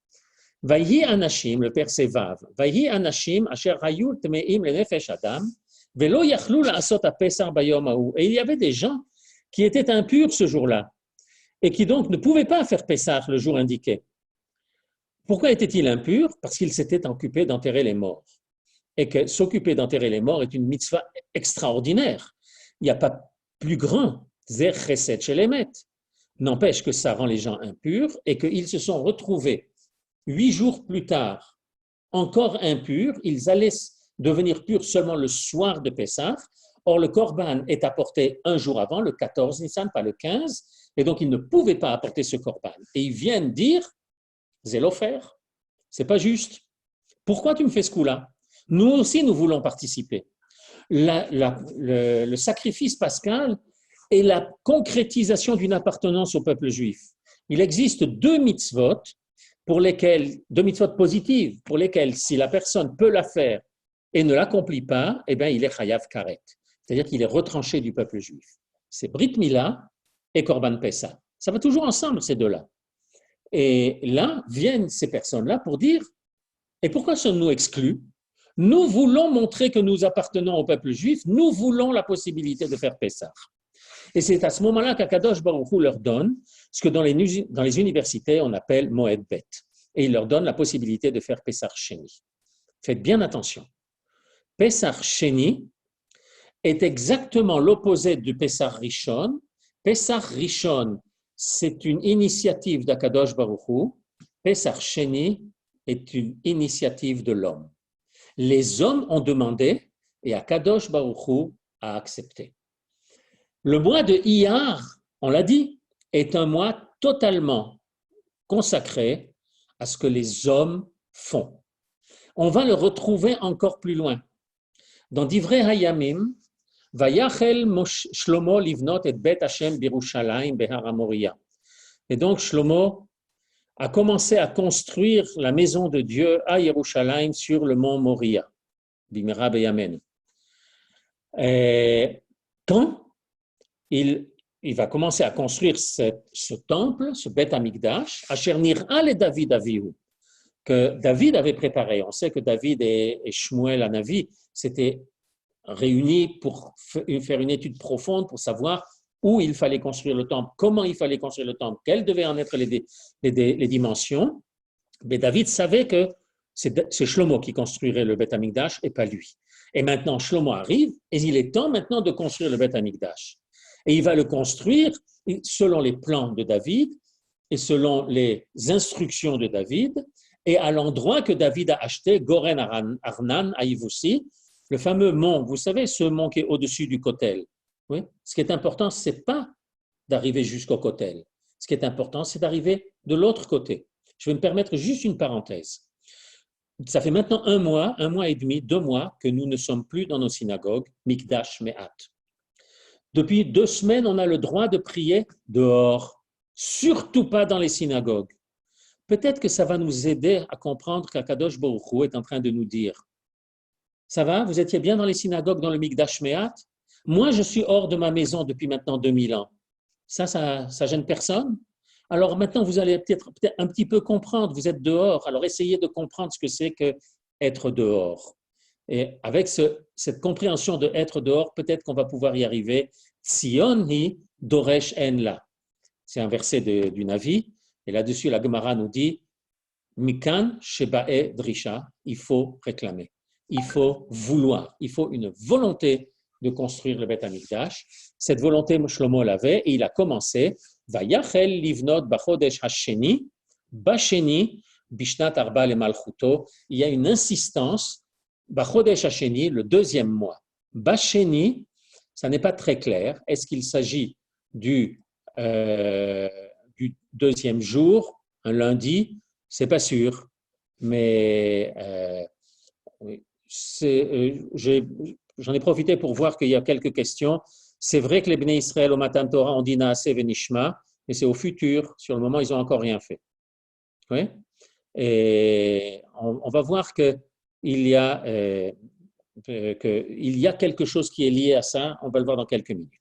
Vayi anashim, le père c'est Vav, Vayi anashim asher hayu tmeim lenefesh adam, velo yachlu la'asot ha'pesach bayom ha'u. Et il y avait des gens qui étaient impurs ce jour-là et qui donc ne pouvaient pas faire Pessah le jour indiqué. Pourquoi étaient-ils impurs? Parce qu'ils s'étaient occupés d'enterrer les morts. Et que s'occuper d'enterrer les morts est une mitzvah extraordinaire. Il n'y a pas plus grand, zer chesed chez les maîtres. N'empêche que ça rend les gens impurs et qu'ils se sont retrouvés 8 jours plus tard, encore impurs. Ils allaient devenir purs seulement le soir de Pessah. Or, le korban est apporté un jour avant, le 14 Nissan, pas le 15, et donc ils ne pouvaient pas apporter ce korban. Et ils viennent dire, Zélofer, c'est pas juste. Pourquoi tu me fais ce coup-là? Nous aussi, nous voulons participer. Le sacrifice pascal est la concrétisation d'une appartenance au peuple juif. Il existe deux mitzvot positives, pour lesquelles, si la personne peut la faire et ne l'accomplit pas, eh bien, il est chayav karet. C'est-à-dire qu'il est retranché du peuple juif. C'est Brit Mila et Korban Pessah. Ça va toujours ensemble, ces deux-là. Et là, viennent ces personnes-là pour dire, et pourquoi sommes-nous exclus? Nous voulons montrer que nous appartenons au peuple juif, nous voulons la possibilité de faire Pessah. Et c'est à ce moment-là qu'Akadosh Baruch Hu leur donne ce que dans les universités on appelle Moed Bet. Et il leur donne la possibilité de faire Pessah Sheni. Faites bien attention. Pessah Sheni est exactement l'opposé du Pessah Rishon. Pessah Rishon, c'est une initiative d'Akadosh Baruch Hu. Pessah Sheni est une initiative de l'homme. Les hommes ont demandé et Akadosh Baruch Hu a accepté. Le mois de Iyar, on l'a dit, est un mois totalement consacré à ce que les hommes font. On va le retrouver encore plus loin. Dans Divrei Hayamim, Vayachel Shlomo livnot et Bet Hashem birushalayim behar Moriah. Et donc Shlomo a commencé à construire la maison de Dieu à Yerushalayim sur le mont Moriah, Bimera Beyamen. Quand il va commencer à construire ce temple, ce Bet Amikdash, Asher Nir'a le David Avihu, que David avait préparé. On sait que David et Shmuel Hanavi s'étaient réunis pour faire une étude profonde pour savoir où il fallait construire le temple, comment il fallait construire le temple, quelles devaient en être les dimensions. Mais David savait que c'est Shlomo qui construirait le Bet Amikdash et pas lui. Et maintenant, Shlomo arrive et il est temps maintenant de construire le Bet Amikdash. Et il va le construire selon les plans de David et selon les instructions de David et à l'endroit que David a acheté, Goren Arnan à Ivoussi, le fameux mont, vous savez, ce mont qui est au-dessus du Kotel. Oui? Ce qui est important, ce n'est pas d'arriver jusqu'au Kotel. Ce qui est important, c'est d'arriver de l'autre côté. Je vais me permettre juste une parenthèse. Ça fait maintenant un mois et demi, 2 mois que nous ne sommes plus dans nos synagogues, Mikdash Me'at. Depuis 2 semaines, on a le droit de prier dehors, surtout pas dans les synagogues. Peut-être que ça va nous aider à comprendre qu'Akadosh Baruch Hu est en train de nous dire « Ça va? Vous étiez bien dans les synagogues, dans le Mikdash Me'at? Moi, je suis hors de ma maison depuis maintenant 2000 ans. Ça gêne personne? Alors maintenant, vous allez peut-être un petit peu comprendre, vous êtes dehors, alors essayez de comprendre ce que c'est qu'être dehors. Et avec cette compréhension de être dehors, peut-être qu'on va pouvoir y arriver. Tzion hi doresh en la. C'est un verset du Navi, et là-dessus, la Gemara nous dit Mikan shebae drisha, il faut réclamer, il faut vouloir, il faut une volonté de construire le Bet Amikdash. Cette volonté, Shlomo l'avait, et il a commencé Vayachel livnot bachodesh hasheni, basheni, bishnat arba le malchuto. Il y a une insistance, bachodesh hasheni, le 2e mois. Basheni, ça n'est pas très clair. Est-ce qu'il s'agit du 2e jour, un lundi? C'est pas sûr. Mais j'en ai profité pour voir qu'il y a quelques questions. C'est vrai que les Bnei Israël au Matan Torah ont dit Naaseh Venishma, mais c'est au futur. Sur le moment, ils n'ont encore rien fait. Oui? Et on va voir qu'il y a quelque chose qui est lié à ça. On va le voir dans quelques minutes.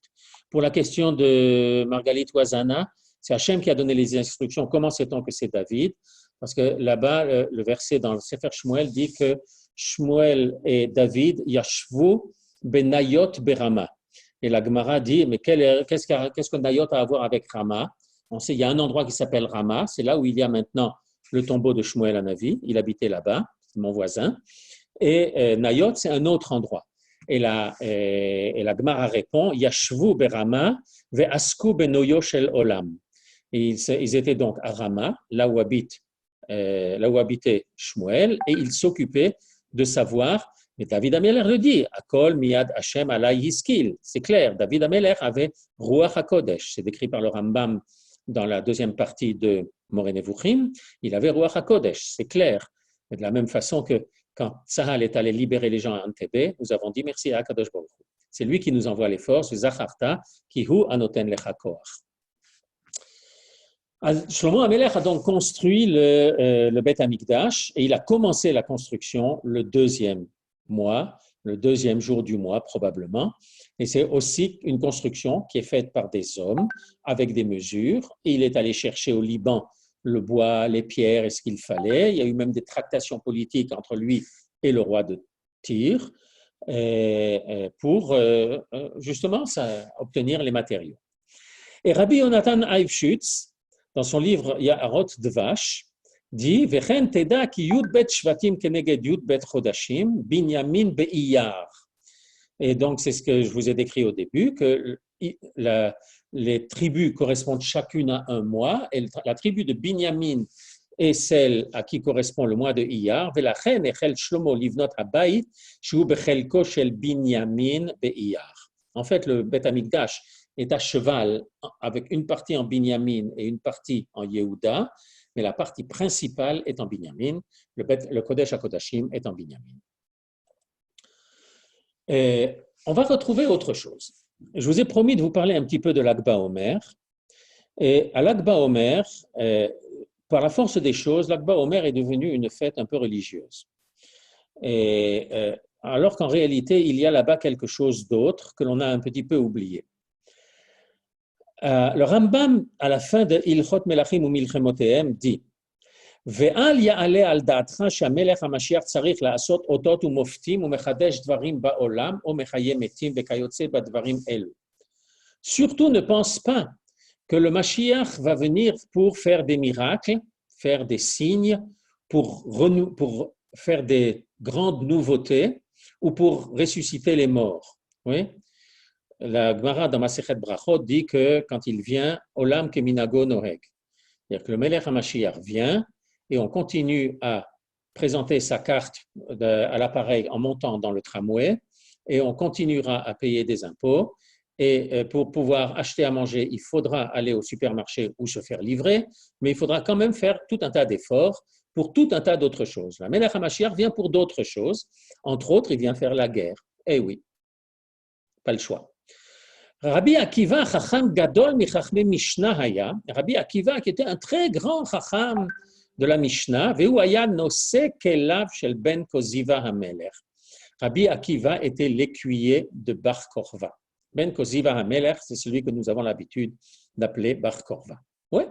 Pour la question de Margalit Wazana, c'est Hachem qui a donné les instructions. Comment sait-on que c'est David? Parce que là-bas, le verset dans le Sefer Shmuel dit que Shmuel et David yashvu benayot berama. Et la Gemara dit, mais qu'est-ce que Nayot a à voir avec Rama? On sait, il y a un endroit qui s'appelle Rama, c'est là où il y a maintenant le tombeau de Shmuel Hanavi, il habitait là-bas, c'est mon voisin. Et Nayot, c'est un autre endroit. Et la Gemara répond, yashvu berama ve'asku benoyo shel olam. Et ils étaient donc à Rama, là où habitait Shmuel, et ils s'occupaient de savoir, mais David Ameler le dit, Akol miyad Hashem alay hiskil. C'est clair, David Ameler avait Ruach HaKodesh, c'est décrit par le Rambam dans la deuxième partie de Moreh Nevuchim, il avait Ruach HaKodesh, c'est clair. De la même façon que quand Tzahal est allé libérer les gens à Entebbe, nous avons dit merci à Akadosh Baruch Hu. C'est lui qui nous envoie les forces, Zacharta, Kihu Anoten Lecha Koach. Shlomo HaMelech a donc construit le Beth Amikdash et il a commencé la construction le deuxième jour du mois probablement. Et c'est aussi une construction qui est faite par des hommes avec des mesures. Et il est allé chercher au Liban le bois, les pierres et ce qu'il fallait. Il y a eu même des tractations politiques entre lui et le roi de Tyr pour justement obtenir les matériaux. Et Rabbi Yonatan Eibschutz, dans son livre Ya'arot Dvash, dit Vechen teda ki yud bet shvatim keneged yud bet chodashim binyamin be'iyar. Et donc, c'est ce que je vous ai décrit au début, que les tribus correspondent chacune à un mois, et la tribu de Binyamin est celle à qui correspond le mois de Iyar. Velachen echel Shlomo livnot habayit shu bechelko shel Binyamin be'iyar. En fait, le Beth Amikdash est à cheval avec une partie en Binyamin et une partie en Yehuda, mais la partie principale est en Binyamin, le Kodesh HaKodashim est en Binyamin. On va retrouver autre chose. Je vous ai promis de vous parler un petit peu de l'Ag BaOmer. Et à l'Ag BaOmer, par la force des choses, l'Ag BaOmer est devenu une fête un peu religieuse. Alors qu'en réalité, il y a là-bas quelque chose d'autre que l'on a un petit peu oublié. Le Rambam, à la fin de Ilchot Melachim ou Milchemotehem, dit Ve'al ya'ale al da'atcha she'amelech ha'mashiach tzarich la'asot otot u'moftim u'mechadesh dvarim ba'olam o mechaye metim ve'kayotze ba'dvarim elu. Surtout ne pense pas que le Mashiach va venir pour faire des miracles, faire des signes, pour faire des grandes nouveautés ou pour ressusciter les morts. Oui? La Gemara dans Masechet Brachot dit que quand il vient, Olam keminago noheg. C'est-à-dire que le Melech HaMashiach vient et on continue à présenter sa carte à l'appareil en montant dans le tramway et on continuera à payer des impôts. Et pour pouvoir acheter à manger, il faudra aller au supermarché ou se faire livrer, mais il faudra quand même faire tout un tas d'efforts pour tout un tas d'autres choses. Le Melech HaMashiach vient pour d'autres choses. Entre autres, il vient faire la guerre. Eh oui, pas le choix. Rabbi Akiva, Chacham Gadol mi Chachmei Mishnah haya. Rabbi Akiva, qui était un très grand Chacham de la Mishnah, Vehu haya noseh kelav shel ben Koziva HaMelech. Rabbi Akiva était l'écuyer de Bar Korva. Ben Koziva HaMelech, c'est celui que nous avons l'habitude d'appeler Bar Korva. Oui,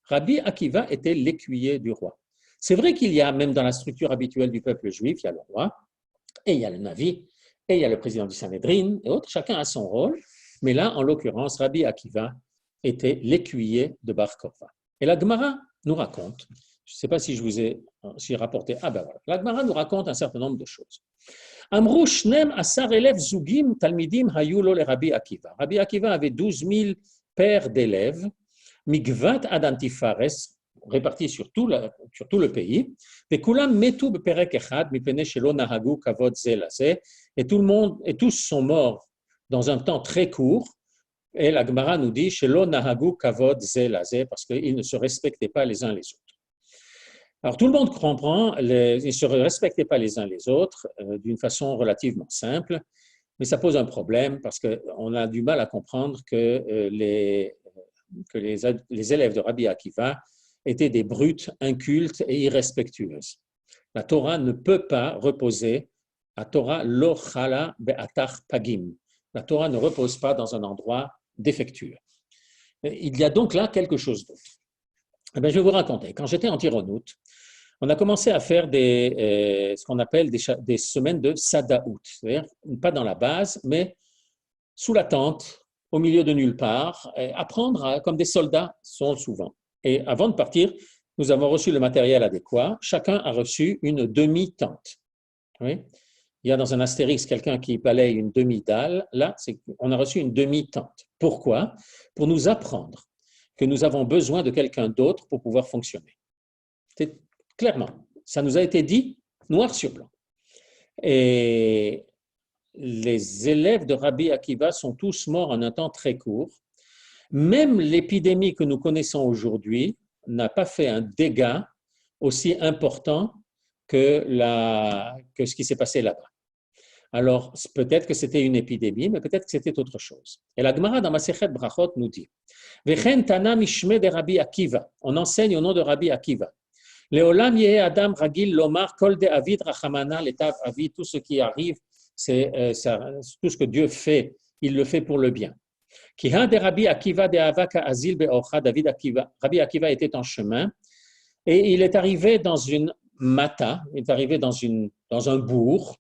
Rabbi Akiva était l'écuyer du roi. C'est vrai qu'il y a, même dans la structure habituelle du peuple juif, il y a le roi, et il y a le Navi, et il y a le président du Sanhédrin, et autres, chacun a son rôle. Mais là, en l'occurrence, Rabbi Akiva était l'écuyer de Bar Korva. Et la Gemara nous raconte, je ne sais pas si je vous ai rapporté, voilà. La Gemara nous raconte un certain nombre de choses. Amrou shnem asar elev zugim talmidim hayulo le Rabbi Akiva. Rabbi Akiva avait 12 000 paires d'élèves, migvat ad antifares, répartis sur tout le pays. Vekulam metu beperek echad mipene shelo nahagu kavod ze laze. Et tous sont morts dans un temps très court, et la Gemara nous dit « Shelo nahagu kavod ze laze » parce qu'ils ne se respectaient pas les uns les autres. Alors, tout le monde comprend, ils ne se respectaient pas les uns les autres d'une façon relativement simple, mais ça pose un problème parce qu'on a du mal à comprendre que les élèves de Rabbi Akiva étaient des brutes incultes et irrespectueuses. La Torah ne peut pas reposer, la Torah lo chala be'atar pagim. La Torah ne repose pas dans un endroit défectueux. Il y a donc là quelque chose d'autre. Eh bien, je vais vous raconter. Quand j'étais en Tironout, on a commencé à faire ce qu'on appelle des semaines de Sadaout, c'est-à-dire pas dans la base, mais sous la tente, au milieu de nulle part, apprendre comme des soldats sont souvent. Et avant de partir, nous avons reçu le matériel adéquat. Chacun a reçu une demi-tente. Oui? Il y a dans un astérix quelqu'un qui balaye une demi-dalle. Là, on a reçu une demi-tente. Pourquoi? Pour nous apprendre que nous avons besoin de quelqu'un d'autre pour pouvoir fonctionner. C'est clairement, ça nous a été dit noir sur blanc. Et les élèves de Rabbi Akiva sont tous morts en un temps très court. Même l'épidémie que nous connaissons aujourd'hui n'a pas fait un dégât aussi important que ce qui s'est passé là-bas. Alors, peut-être que c'était une épidémie, mais peut-être que c'était autre chose. Et la Gemara dans Masechet Brachot nous dit Vechen Tana Mishme de Rabbi Akiva. On enseigne au nom de Rabbi Akiva. Leolam Yehe Adam Ragil Lomar Kol de Avid Rachamana Letav Avid. Tout ce qui arrive, c'est tout ce que Dieu fait, il le fait pour le bien. Kiha de Rabbi Akiva de Avaka Azil Beocha David Akiva. Rabbi Akiva était en chemin et il est arrivé dans une mata, il est arrivé dans un bourg.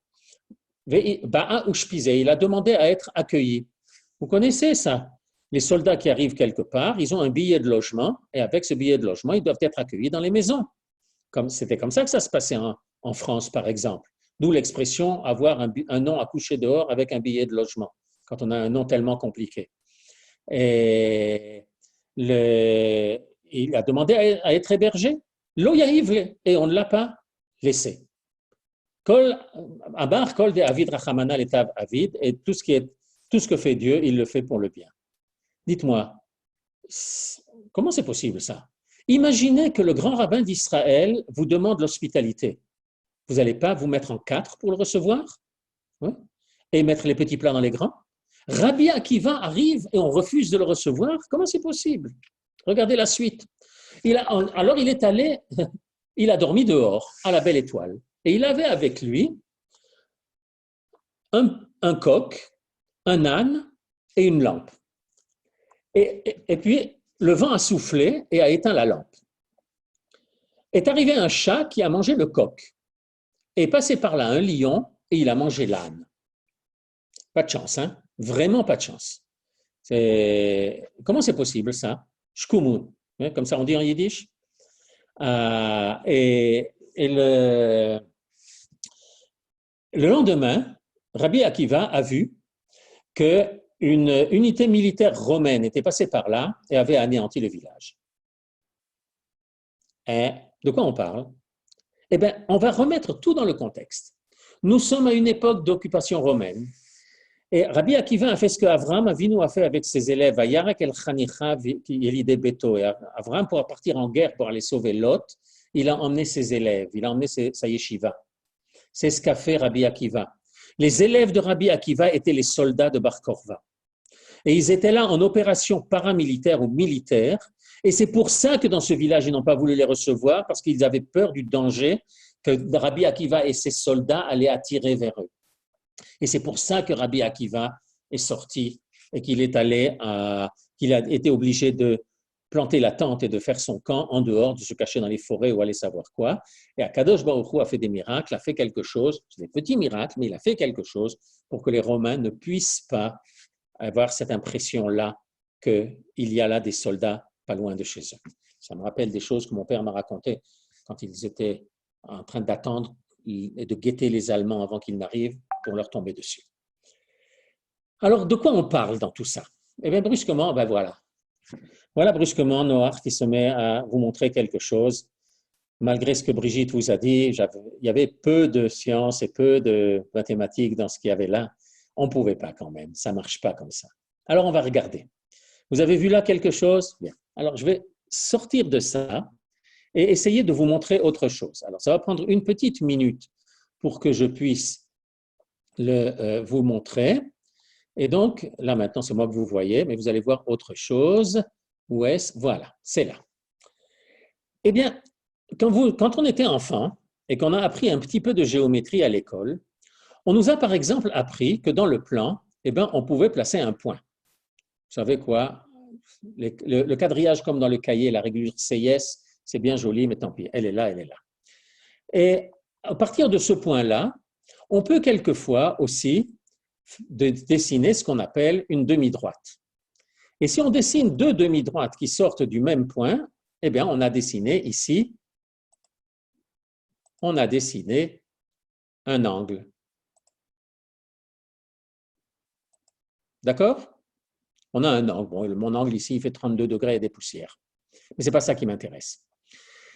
Il a demandé à être accueilli. Vous connaissez ça? Les soldats qui arrivent quelque part, ils ont un billet de logement et avec ce billet de logement, ils doivent être accueillis dans les maisons. C'était comme ça que ça se passait en France, par exemple. D'où l'expression avoir un nom à coucher dehors avec un billet de logement, quand on a un nom tellement compliqué. Et il a demandé à être hébergé. Et on ne l'a pas laissé. Kol de Avid Rachamana Letav Avid, et tout ce que fait Dieu, il le fait pour le bien. Dites-moi, comment c'est possible ça? Imaginez que le grand rabbin d'Israël vous demande l'hospitalité. Vous n'allez pas vous mettre en quatre pour le recevoir? Oui. Et mettre les petits plats dans les grands? Rabbi Akiva arrive et on refuse de le recevoir? Comment c'est possible? Regardez la suite. Alors il est allé, il a dormi dehors, à la belle étoile. Et il avait avec lui un coq, un âne et une lampe. Et puis, le vent a soufflé et a éteint la lampe. Est arrivé un chat qui a mangé le coq. Est passé par là un lion et il a mangé l'âne. Pas de chance, hein? Vraiment pas de chance. Comment c'est possible, ça? Shkumun, comme ça on dit en yiddish. Et le lendemain, Rabbi Akiva a vu qu'une unité militaire romaine était passée par là et avait anéanti le village. Et de quoi on parle? Eh bien, on va remettre tout dans le contexte. Nous sommes à une époque d'occupation romaine et Rabbi Akiva a fait ce qu'Avram Avinu a fait avec ses élèves. Vayarak el Chanicha Yelidei Beto. Et Avram, pour partir en guerre pour aller sauver Lot, il a emmené ses élèves, il a emmené sa yeshiva. C'est ce qu'a fait Rabbi Akiva. Les élèves de Rabbi Akiva étaient les soldats de Bar Korva. Et ils étaient là en opération paramilitaire ou militaire. Et c'est pour ça que dans ce village, ils n'ont pas voulu les recevoir, parce qu'ils avaient peur du danger que Rabbi Akiva et ses soldats allaient attirer vers eux. Et c'est pour ça que Rabbi Akiva est sorti et qu'il a été obligé de planter la tente et de faire son camp en dehors, de se cacher dans les forêts ou aller savoir quoi. Et Akadosh Baruch Hu a fait des miracles, a fait quelque chose, c'est des petits miracles, mais il a fait quelque chose pour que les Romains ne puissent pas avoir cette impression-là qu'il y a là des soldats pas loin de chez eux. Ça me rappelle des choses que mon père m'a racontées quand ils étaient en train d'attendre et de guetter les Allemands avant qu'ils n'arrivent pour leur tomber dessus. Alors, de quoi on parle dans tout ça? Eh bien, brusquement, Voilà brusquement Noach qui se met à vous montrer quelque chose. Malgré ce que Brigitte vous a dit, il y avait peu de sciences et peu de mathématiques dans ce qu'il y avait là. On ne pouvait pas quand même, ça ne marche pas comme ça. Alors, on va regarder. Vous avez vu là quelque chose? Bien. Alors, je vais sortir de ça et essayer de vous montrer autre chose. Alors, ça va prendre une petite minute pour que je puisse vous montrer. Et donc, là maintenant, c'est moi que vous voyez, mais vous allez voir autre chose. Où est-ce? Voilà, c'est là. Eh bien, quand on était enfant et qu'on a appris un petit peu de géométrie à l'école, on nous a par exemple appris que dans le plan, eh bien, on pouvait placer un point. Vous savez quoi? Le quadrillage comme dans le cahier, la règle CIS, c'est bien joli, mais tant pis, elle est là, elle est là. Et à partir de ce point-là, on peut quelquefois aussi dessiner ce qu'on appelle une demi-droite. Et si on dessine deux demi-droites qui sortent du même point, eh bien, on a dessiné ici, on a dessiné un angle. D'accord? On a un angle. Bon, mon angle ici, il fait 32 degrés et des poussières. Mais ce n'est pas ça qui m'intéresse.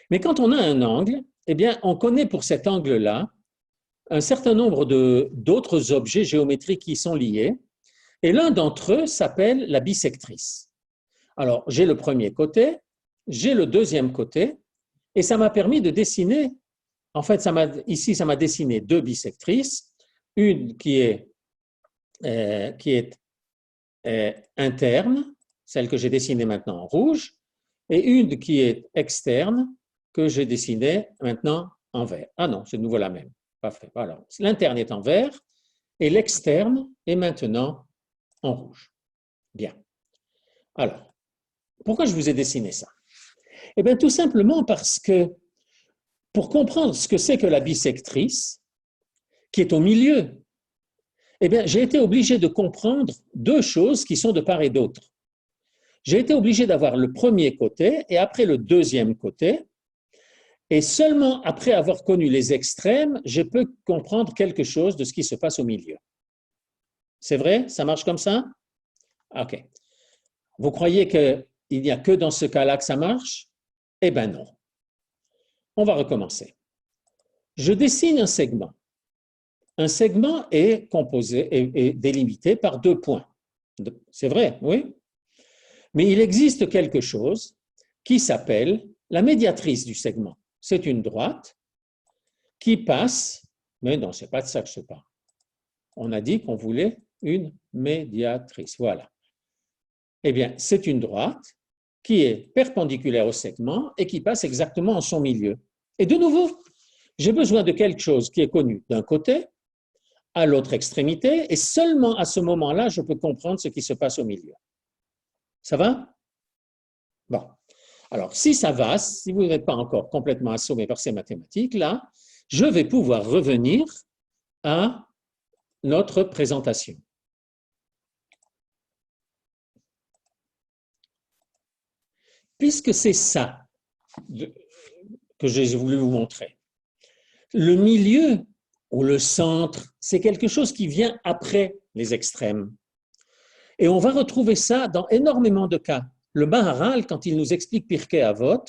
Mais quand on a un angle, eh bien, on connaît pour cet angle-là un certain nombre d'autres objets géométriques qui sont liés. Et l'un d'entre eux s'appelle la bisectrice. Alors, j'ai le premier côté, j'ai le deuxième côté, et ça m'a permis de dessiner, en fait, ici, ça m'a dessiné deux bisectrices, une qui est interne, celle que j'ai dessinée maintenant en rouge, et une qui est externe, que j'ai dessinée maintenant en vert. Ah non, c'est de nouveau la même. Parfait. Voilà. L'interne est en vert, et l'externe est maintenant en rouge. Bien. Alors, pourquoi je vous ai dessiné ça? Eh bien, tout simplement parce que pour comprendre ce que c'est que la bisectrice, qui est au milieu, eh bien, j'ai été obligé de comprendre deux choses qui sont de part et d'autre. J'ai été obligé d'avoir le premier côté et après le deuxième côté, et seulement après avoir connu les extrêmes, je peux comprendre quelque chose de ce qui se passe au milieu. C'est vrai? Ça marche comme ça? OK. Vous croyez qu'il n'y a que dans ce cas-là que ça marche? Eh bien non. On va recommencer. Je dessine un segment. Un segment est composé et délimité par deux points. C'est vrai, oui? Mais il existe quelque chose qui s'appelle la médiatrice du segment. C'est une droite qui passe, mais non, ce n'est pas de ça que je parle. On a dit qu'on voulait une médiatrice. Voilà. Eh bien, c'est une droite qui est perpendiculaire au segment et qui passe exactement en son milieu. Et de nouveau, j'ai besoin de quelque chose qui est connu d'un côté à l'autre extrémité, et seulement à ce moment-là, je peux comprendre ce qui se passe au milieu. Ça va? Bon. Alors, si ça va, si vous n'êtes pas encore complètement assommé par ces mathématiques-là, je vais pouvoir revenir à notre présentation. Puisque c'est ça que j'ai voulu vous montrer, le milieu ou le centre, c'est quelque chose qui vient après les extrêmes. Et on va retrouver ça dans énormément de cas. Le Maharal, quand il nous explique Pirkei Avot,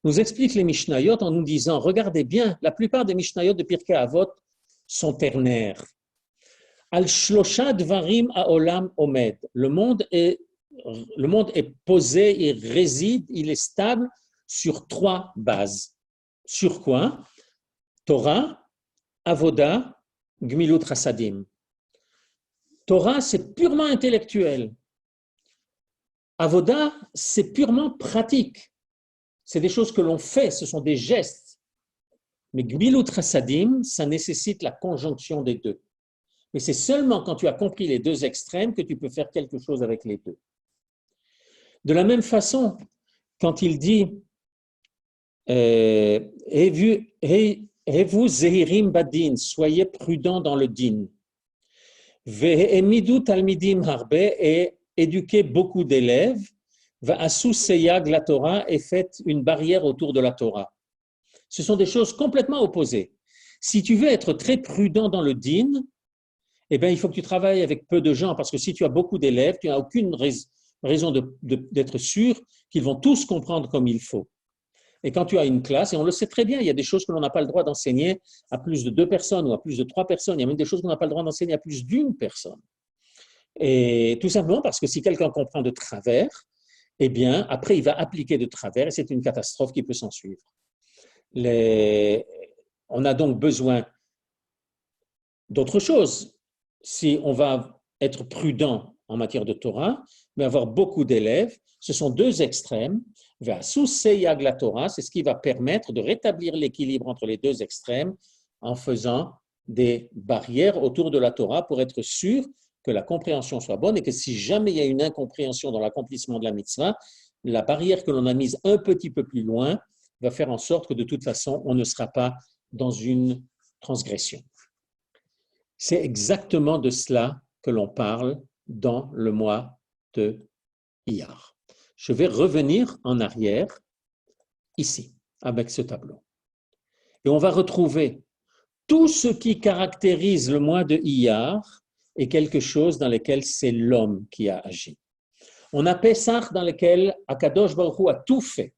nous explique les Mishnayot en nous disant, regardez bien, la plupart des Mishnayot de Pirkei Avot sont ternaires. Al shlosha dvarim haolam omed. Le monde est posé, il réside, il est stable sur trois bases. Sur quoi? Torah, Avoda, Gmilut Chasadim. Torah, c'est purement intellectuel. Avoda, c'est purement pratique. C'est des choses que l'on fait, ce sont des gestes. Mais Gmilut Chasadim, ça nécessite la conjonction des deux. Mais c'est seulement quand tu as compris les deux extrêmes que tu peux faire quelque chose avec les deux. De la même façon, quand il dit Hevu zehirim badin, soyez prudents dans le din. Ve'emidu talmidim harbe, et éduquez beaucoup d'élèves. Va'asu seyag la Torah, et faites une barrière autour de la Torah. Ce sont des choses complètement opposées. Si tu veux être très prudent dans le din, eh bien, il faut que tu travailles avec peu de gens, parce que si tu as beaucoup d'élèves, tu n'as aucune raison d'être sûr qu'ils vont tous comprendre comme il faut. Et quand tu as une classe, et on le sait très bien, il y a des choses que l'on n'a pas le droit d'enseigner à plus de 2 personnes ou à plus de 3 personnes. Il y a même des choses qu'on n'a pas le droit d'enseigner à plus d'1 personne. Et tout simplement parce que si quelqu'un comprend de travers, eh bien, après, il va appliquer de travers et c'est une catastrophe qui peut s'en suivre. On a donc besoin d'autre chose. Si on va être prudent en matière de Torah, mais avoir beaucoup d'élèves, ce sont deux extrêmes. Sous-seyag la Torah, c'est ce qui va permettre de rétablir l'équilibre entre les deux extrêmes en faisant des barrières autour de la Torah pour être sûr que la compréhension soit bonne et que si jamais il y a une incompréhension dans l'accomplissement de la mitzvah, la barrière que l'on a mise un petit peu plus loin va faire en sorte que de toute façon, on ne sera pas dans une transgression. C'est exactement de cela que l'on parle dans le mois de Iyar. Je vais revenir en arrière ici, avec ce tableau. Et on va retrouver tout ce qui caractérise le mois de Iyar est quelque chose dans lequel c'est l'homme qui a agi. On a Pessah dans lequel Akadosh Baruch Hu a tout fait.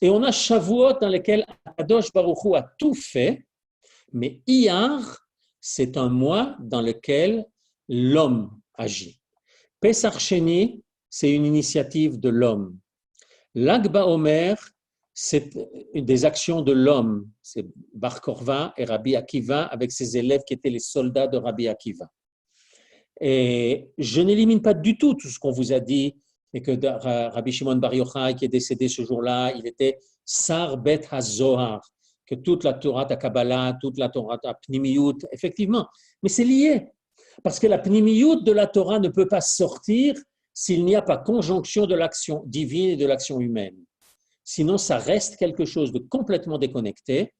Et on a Shavuot dans lequel Akadosh Baruch Hu a tout fait, mais Iyar, c'est un mois dans lequel l'homme agit. Pesach Sheni, c'est une initiative de l'homme. Lag BaOmer, c'est des actions de l'homme. C'est Bar Korva et Rabbi Akiva avec ses élèves qui étaient les soldats de Rabbi Akiva. Et je n'élimine pas du tout ce qu'on vous a dit et que Rabbi Shimon Bar Yochai, qui est décédé ce jour-là, il était Sar Bet HaZohar, que toute la Torah ta Kabbalah, toute la Torah ta Pnimiyut, effectivement. Mais c'est lié, parce que la Pnimiyut de la Torah ne peut pas sortir s'il n'y a pas conjonction de l'action divine et de l'action humaine. Sinon, ça reste quelque chose de complètement déconnecté.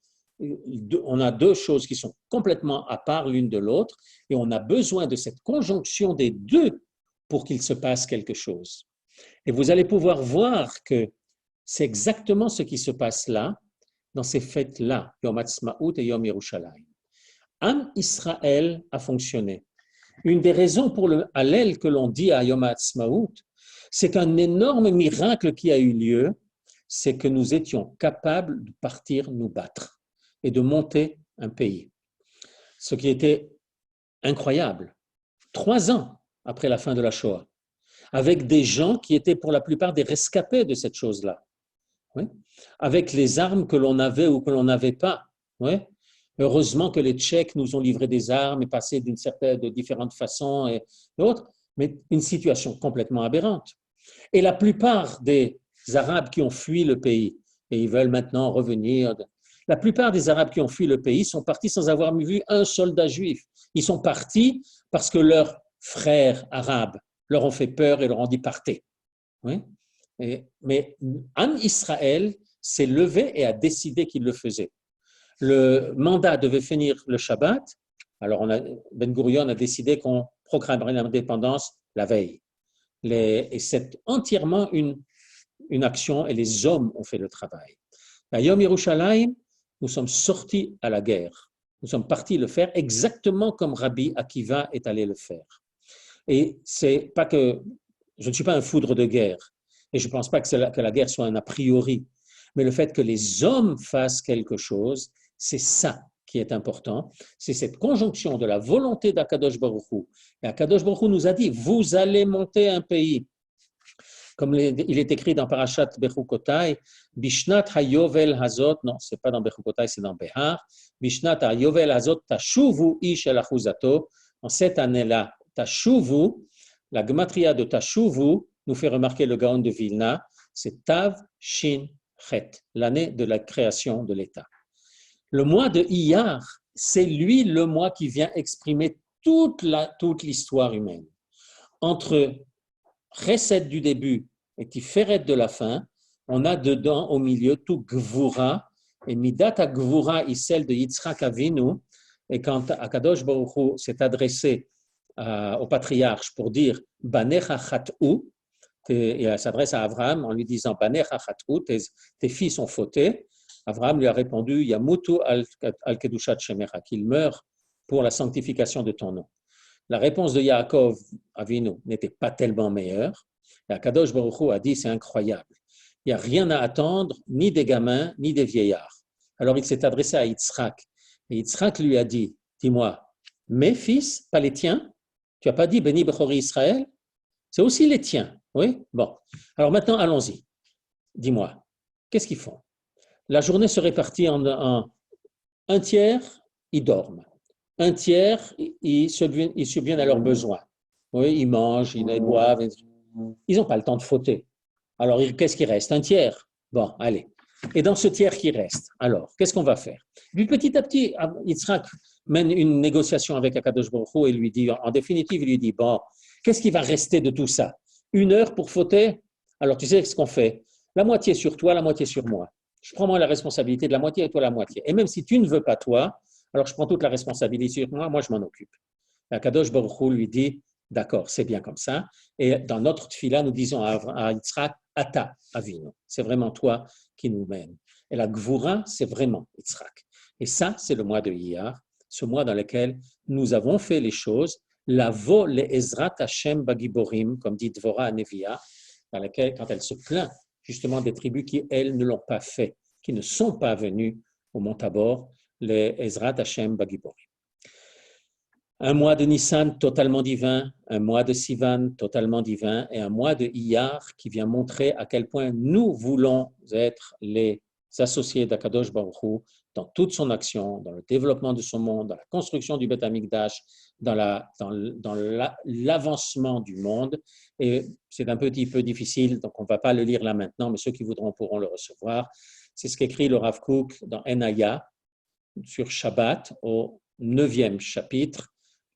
On a deux choses qui sont complètement à part l'une de l'autre et on a besoin de cette conjonction des deux pour qu'il se passe quelque chose. Et vous allez pouvoir voir que c'est exactement ce qui se passe là, dans ces fêtes-là, Yom Ha'atzmaut et Yom Yerushalayim. Am Israël a fonctionné. Une des raisons pour le Hallel que l'on dit à Yom Ha'atzmaut, c'est qu'un énorme miracle qui a eu lieu, c'est que nous étions capables de partir nous battre et de monter un pays. Ce qui était incroyable. 3 ans après la fin de la Shoah, avec des gens qui étaient pour la plupart des rescapés de cette chose-là. Oui. Avec les armes que l'on avait ou que l'on n'avait pas. Oui. Heureusement que les Tchèques nous ont livré des armes et passé de différentes façons et autres, mais une situation complètement aberrante. Et la plupart des Arabes qui ont fui le pays, et ils veulent maintenant revenir, la plupart des Arabes qui ont fui le pays sont partis sans avoir vu un soldat juif. Ils sont partis parce que leurs frères arabes leur ont fait peur et leur ont dit partez. Oui. Mais Am Israël s'est levé et a décidé qu'il le faisait. Le mandat devait finir le Shabbat. Alors Ben Gurion a décidé qu'on proclamerait l'indépendance la veille. Et c'est entièrement une action et les hommes ont fait le travail. À Yom Yerushalayim, nous sommes sortis à la guerre. Nous sommes partis le faire exactement comme Rabbi Akiva est allé le faire. Et c'est pas que je ne suis pas un foudre de guerre. Et je ne pense pas que la guerre soit un a priori, mais le fait que les hommes fassent quelque chose, c'est ça qui est important. C'est cette conjonction de la volonté d'Akadosh Baruch Hu. Et Akadosh Baruch Hu nous a dit, vous allez monter un pays. Comme il est écrit dans Parashat Bechukotai, Bishnat hayovel hazot, non, c'est pas dans Bechukotai, c'est dans Behar, Bishnat hayovel hazot tashuvu ish el achuzato, en cette année-là, tashuvu, la gematria de tashuvu, nous fait remarquer le Gaon de Vilna, c'est Tav Shin Chet, l'année de la création de l'État. Le mois de Iyar, c'est lui le mois qui vient exprimer toute l'histoire humaine. Entre Chesed du début et Tiferet de la fin, on a dedans au milieu tout Gvura, et Midat Gvura est celle de Yitzhak Avinu, et quand Akadosh Baruch Hu s'est adressé au patriarche pour dire Banecha Chat'u, et elle s'adresse à Abraham en lui disant Banecha Chat'u, tes fils ont fauté. Abraham lui a répondu Yamutu al-Kedushat Shemecha, qu'il meurt pour la sanctification de ton nom. La réponse de Yaakov Avinu n'était pas tellement meilleure. Et Akadosh Baruch Hu a dit c'est incroyable. Il n'y a rien à attendre, ni des gamins, ni des vieillards. Alors il s'est adressé à Yitzhak. Et Yitzhak lui a dit dis-moi, mes fils, pas les tiens? Tu n'as pas dit Béni Bechori Israël? C'est aussi les tiens. Oui? Bon. Alors maintenant, allons-y. Dis-moi, qu'est-ce qu'ils font? la journée se répartit en un tiers, ils dorment. Un tiers, ils subviennent à leurs besoins. Oui, ils mangent, ils boivent. Ils n'ont pas le temps de fauter. Alors, qu'est-ce qui reste? Un tiers. Bon, allez. Et dans ce tiers qui reste, alors, qu'est-ce qu'on va faire? Puis petit à petit, Yitzhak mène une négociation avec Akadosh Baruch Hu et lui dit, en définitive, il lui dit, bon, qu'est-ce qui va rester de tout ça? 1 heure pour fauter? Alors, tu sais ce qu'on fait? La moitié sur toi, la moitié sur moi. Je prends moi la responsabilité de la moitié et toi la moitié. Et même si tu ne veux pas toi, alors je prends toute la responsabilité sur moi, moi je m'en occupe. Akadosh Baruch Hu lui dit, d'accord, c'est bien comme ça. Et dans notre tfila, nous disons à Yitzhak, Ata Avinu. C'est vraiment toi qui nous mène. Et la Gvura, c'est vraiment Yitzhak. Et ça, c'est le mois de Iyar, ce mois dans lequel nous avons fait les choses, la vo le Ezrat Hashem Bagiborim, comme dit Dvorah Nevia, dans laquelle, quand elle se plaint justement des tribus qui, elles, ne l'ont pas fait, qui ne sont pas venues au mont Tabor, les Ezrat Hashem Bagiborim. Un mois de Nissan totalement divin, un mois de Sivan totalement divin et un mois de Iyar qui vient montrer à quel point nous voulons être les associés d'Akadosh Baruch Hu dans toute son action, dans le développement de son monde, dans la construction du Beth Amikdash, dans l'avancement du monde. Et c'est un petit peu difficile, donc on ne va pas le lire là maintenant, mais ceux qui voudront pourront le recevoir. C'est ce qu'écrit le Rav Kook dans Enaya sur Shabbat au 9e chapitre.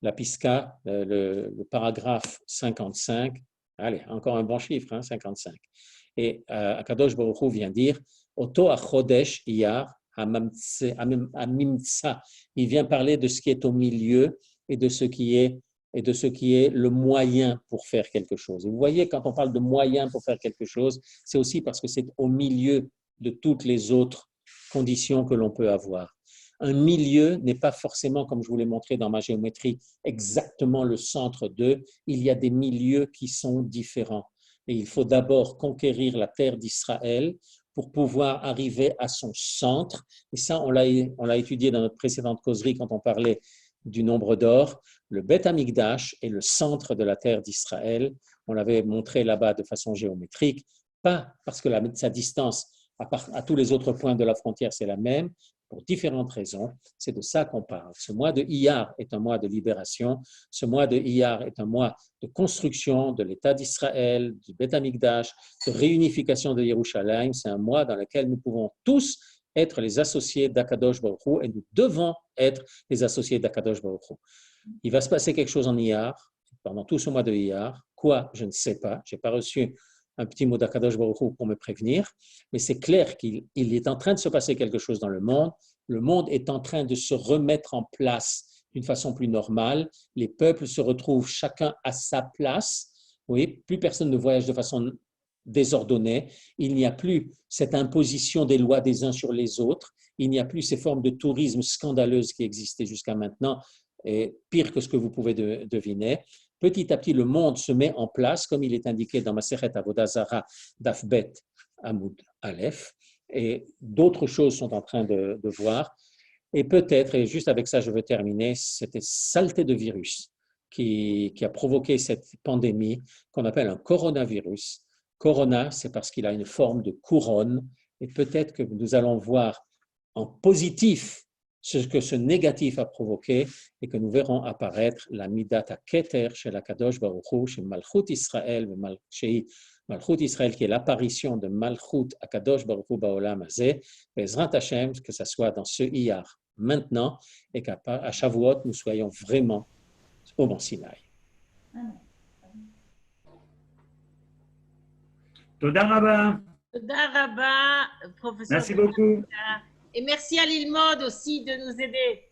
La Piska, le paragraphe 55, allez, encore un bon chiffre, hein, 55. Et Akadosh Baruch Hu vient dire, Oto achodesh iyar amimtsa. Il vient parler de ce qui est au milieu et de ce qui est le moyen pour faire quelque chose. Et vous voyez, quand on parle de moyen pour faire quelque chose, c'est aussi parce que c'est au milieu de toutes les autres conditions que l'on peut avoir. Un milieu n'est pas forcément, comme je vous l'ai montré dans ma géométrie, exactement le centre d'eux. Il y a des milieux qui sont différents. Et il faut d'abord conquérir la terre d'Israël pour pouvoir arriver à son centre. Et ça, on l'a étudié dans notre précédente causerie quand on parlait du nombre d'or. Le Beth Amikdash est le centre de la terre d'Israël. On l'avait montré là-bas de façon géométrique, pas parce que sa distance à tous les autres points de la frontière, c'est la même, pour différentes raisons. C'est de ça qu'on parle. Ce mois de Iyar est un mois de libération. Ce mois de Iyar est un mois de construction de l'État d'Israël, du Beth Amikdash, de réunification de Yerushalayim. C'est un mois dans lequel nous pouvons tous être les associés d'Akadosh Baruch Hu et nous devons être les associés d'Akadosh Baruch Hu. Il va se passer quelque chose en Iyar, pendant tout ce mois de Iyar. Quoi? Je ne sais pas. Je n'ai pas reçu un petit mot d'Akadosh Baruch Hu pour me prévenir, mais c'est clair qu'il est en train de se passer quelque chose dans le monde. Le monde est en train de se remettre en place d'une façon plus normale. Les peuples se retrouvent chacun à sa place. Oui, plus personne ne voyage de façon désordonnée. Il n'y a plus cette imposition des lois des uns sur les autres. Il n'y a plus ces formes de tourisme scandaleuses qui existaient jusqu'à maintenant, et pire que ce que vous pouvez deviner. Petit à petit, le monde se met en place, comme il est indiqué dans Masechet Avodah Zara d'Afbet Amoud Aleph, et d'autres choses sont en train de voir. Et peut-être, et juste avec ça je veux terminer, cette saleté de virus qui a provoqué cette pandémie qu'on appelle un coronavirus. Corona, c'est parce qu'il a une forme de couronne, et peut-être que nous allons voir en positif ce que ce négatif a provoqué et que nous verrons apparaître la Midat HaKeter chez la Kadosh Baruch Hu, chez Malchut Israël, chez Malchut Israël qui est l'apparition de Malchut HaKadosh Baruch Hu Ba'olam Hazeh, Bezrat Hashem, que ce soit dans ce Iyar maintenant et qu'à Shavuot nous soyons vraiment au Mont Sinaï. Toda Rabba. Toda Rabba, professeur. Merci beaucoup. Et merci à Lilmod aussi de nous aider.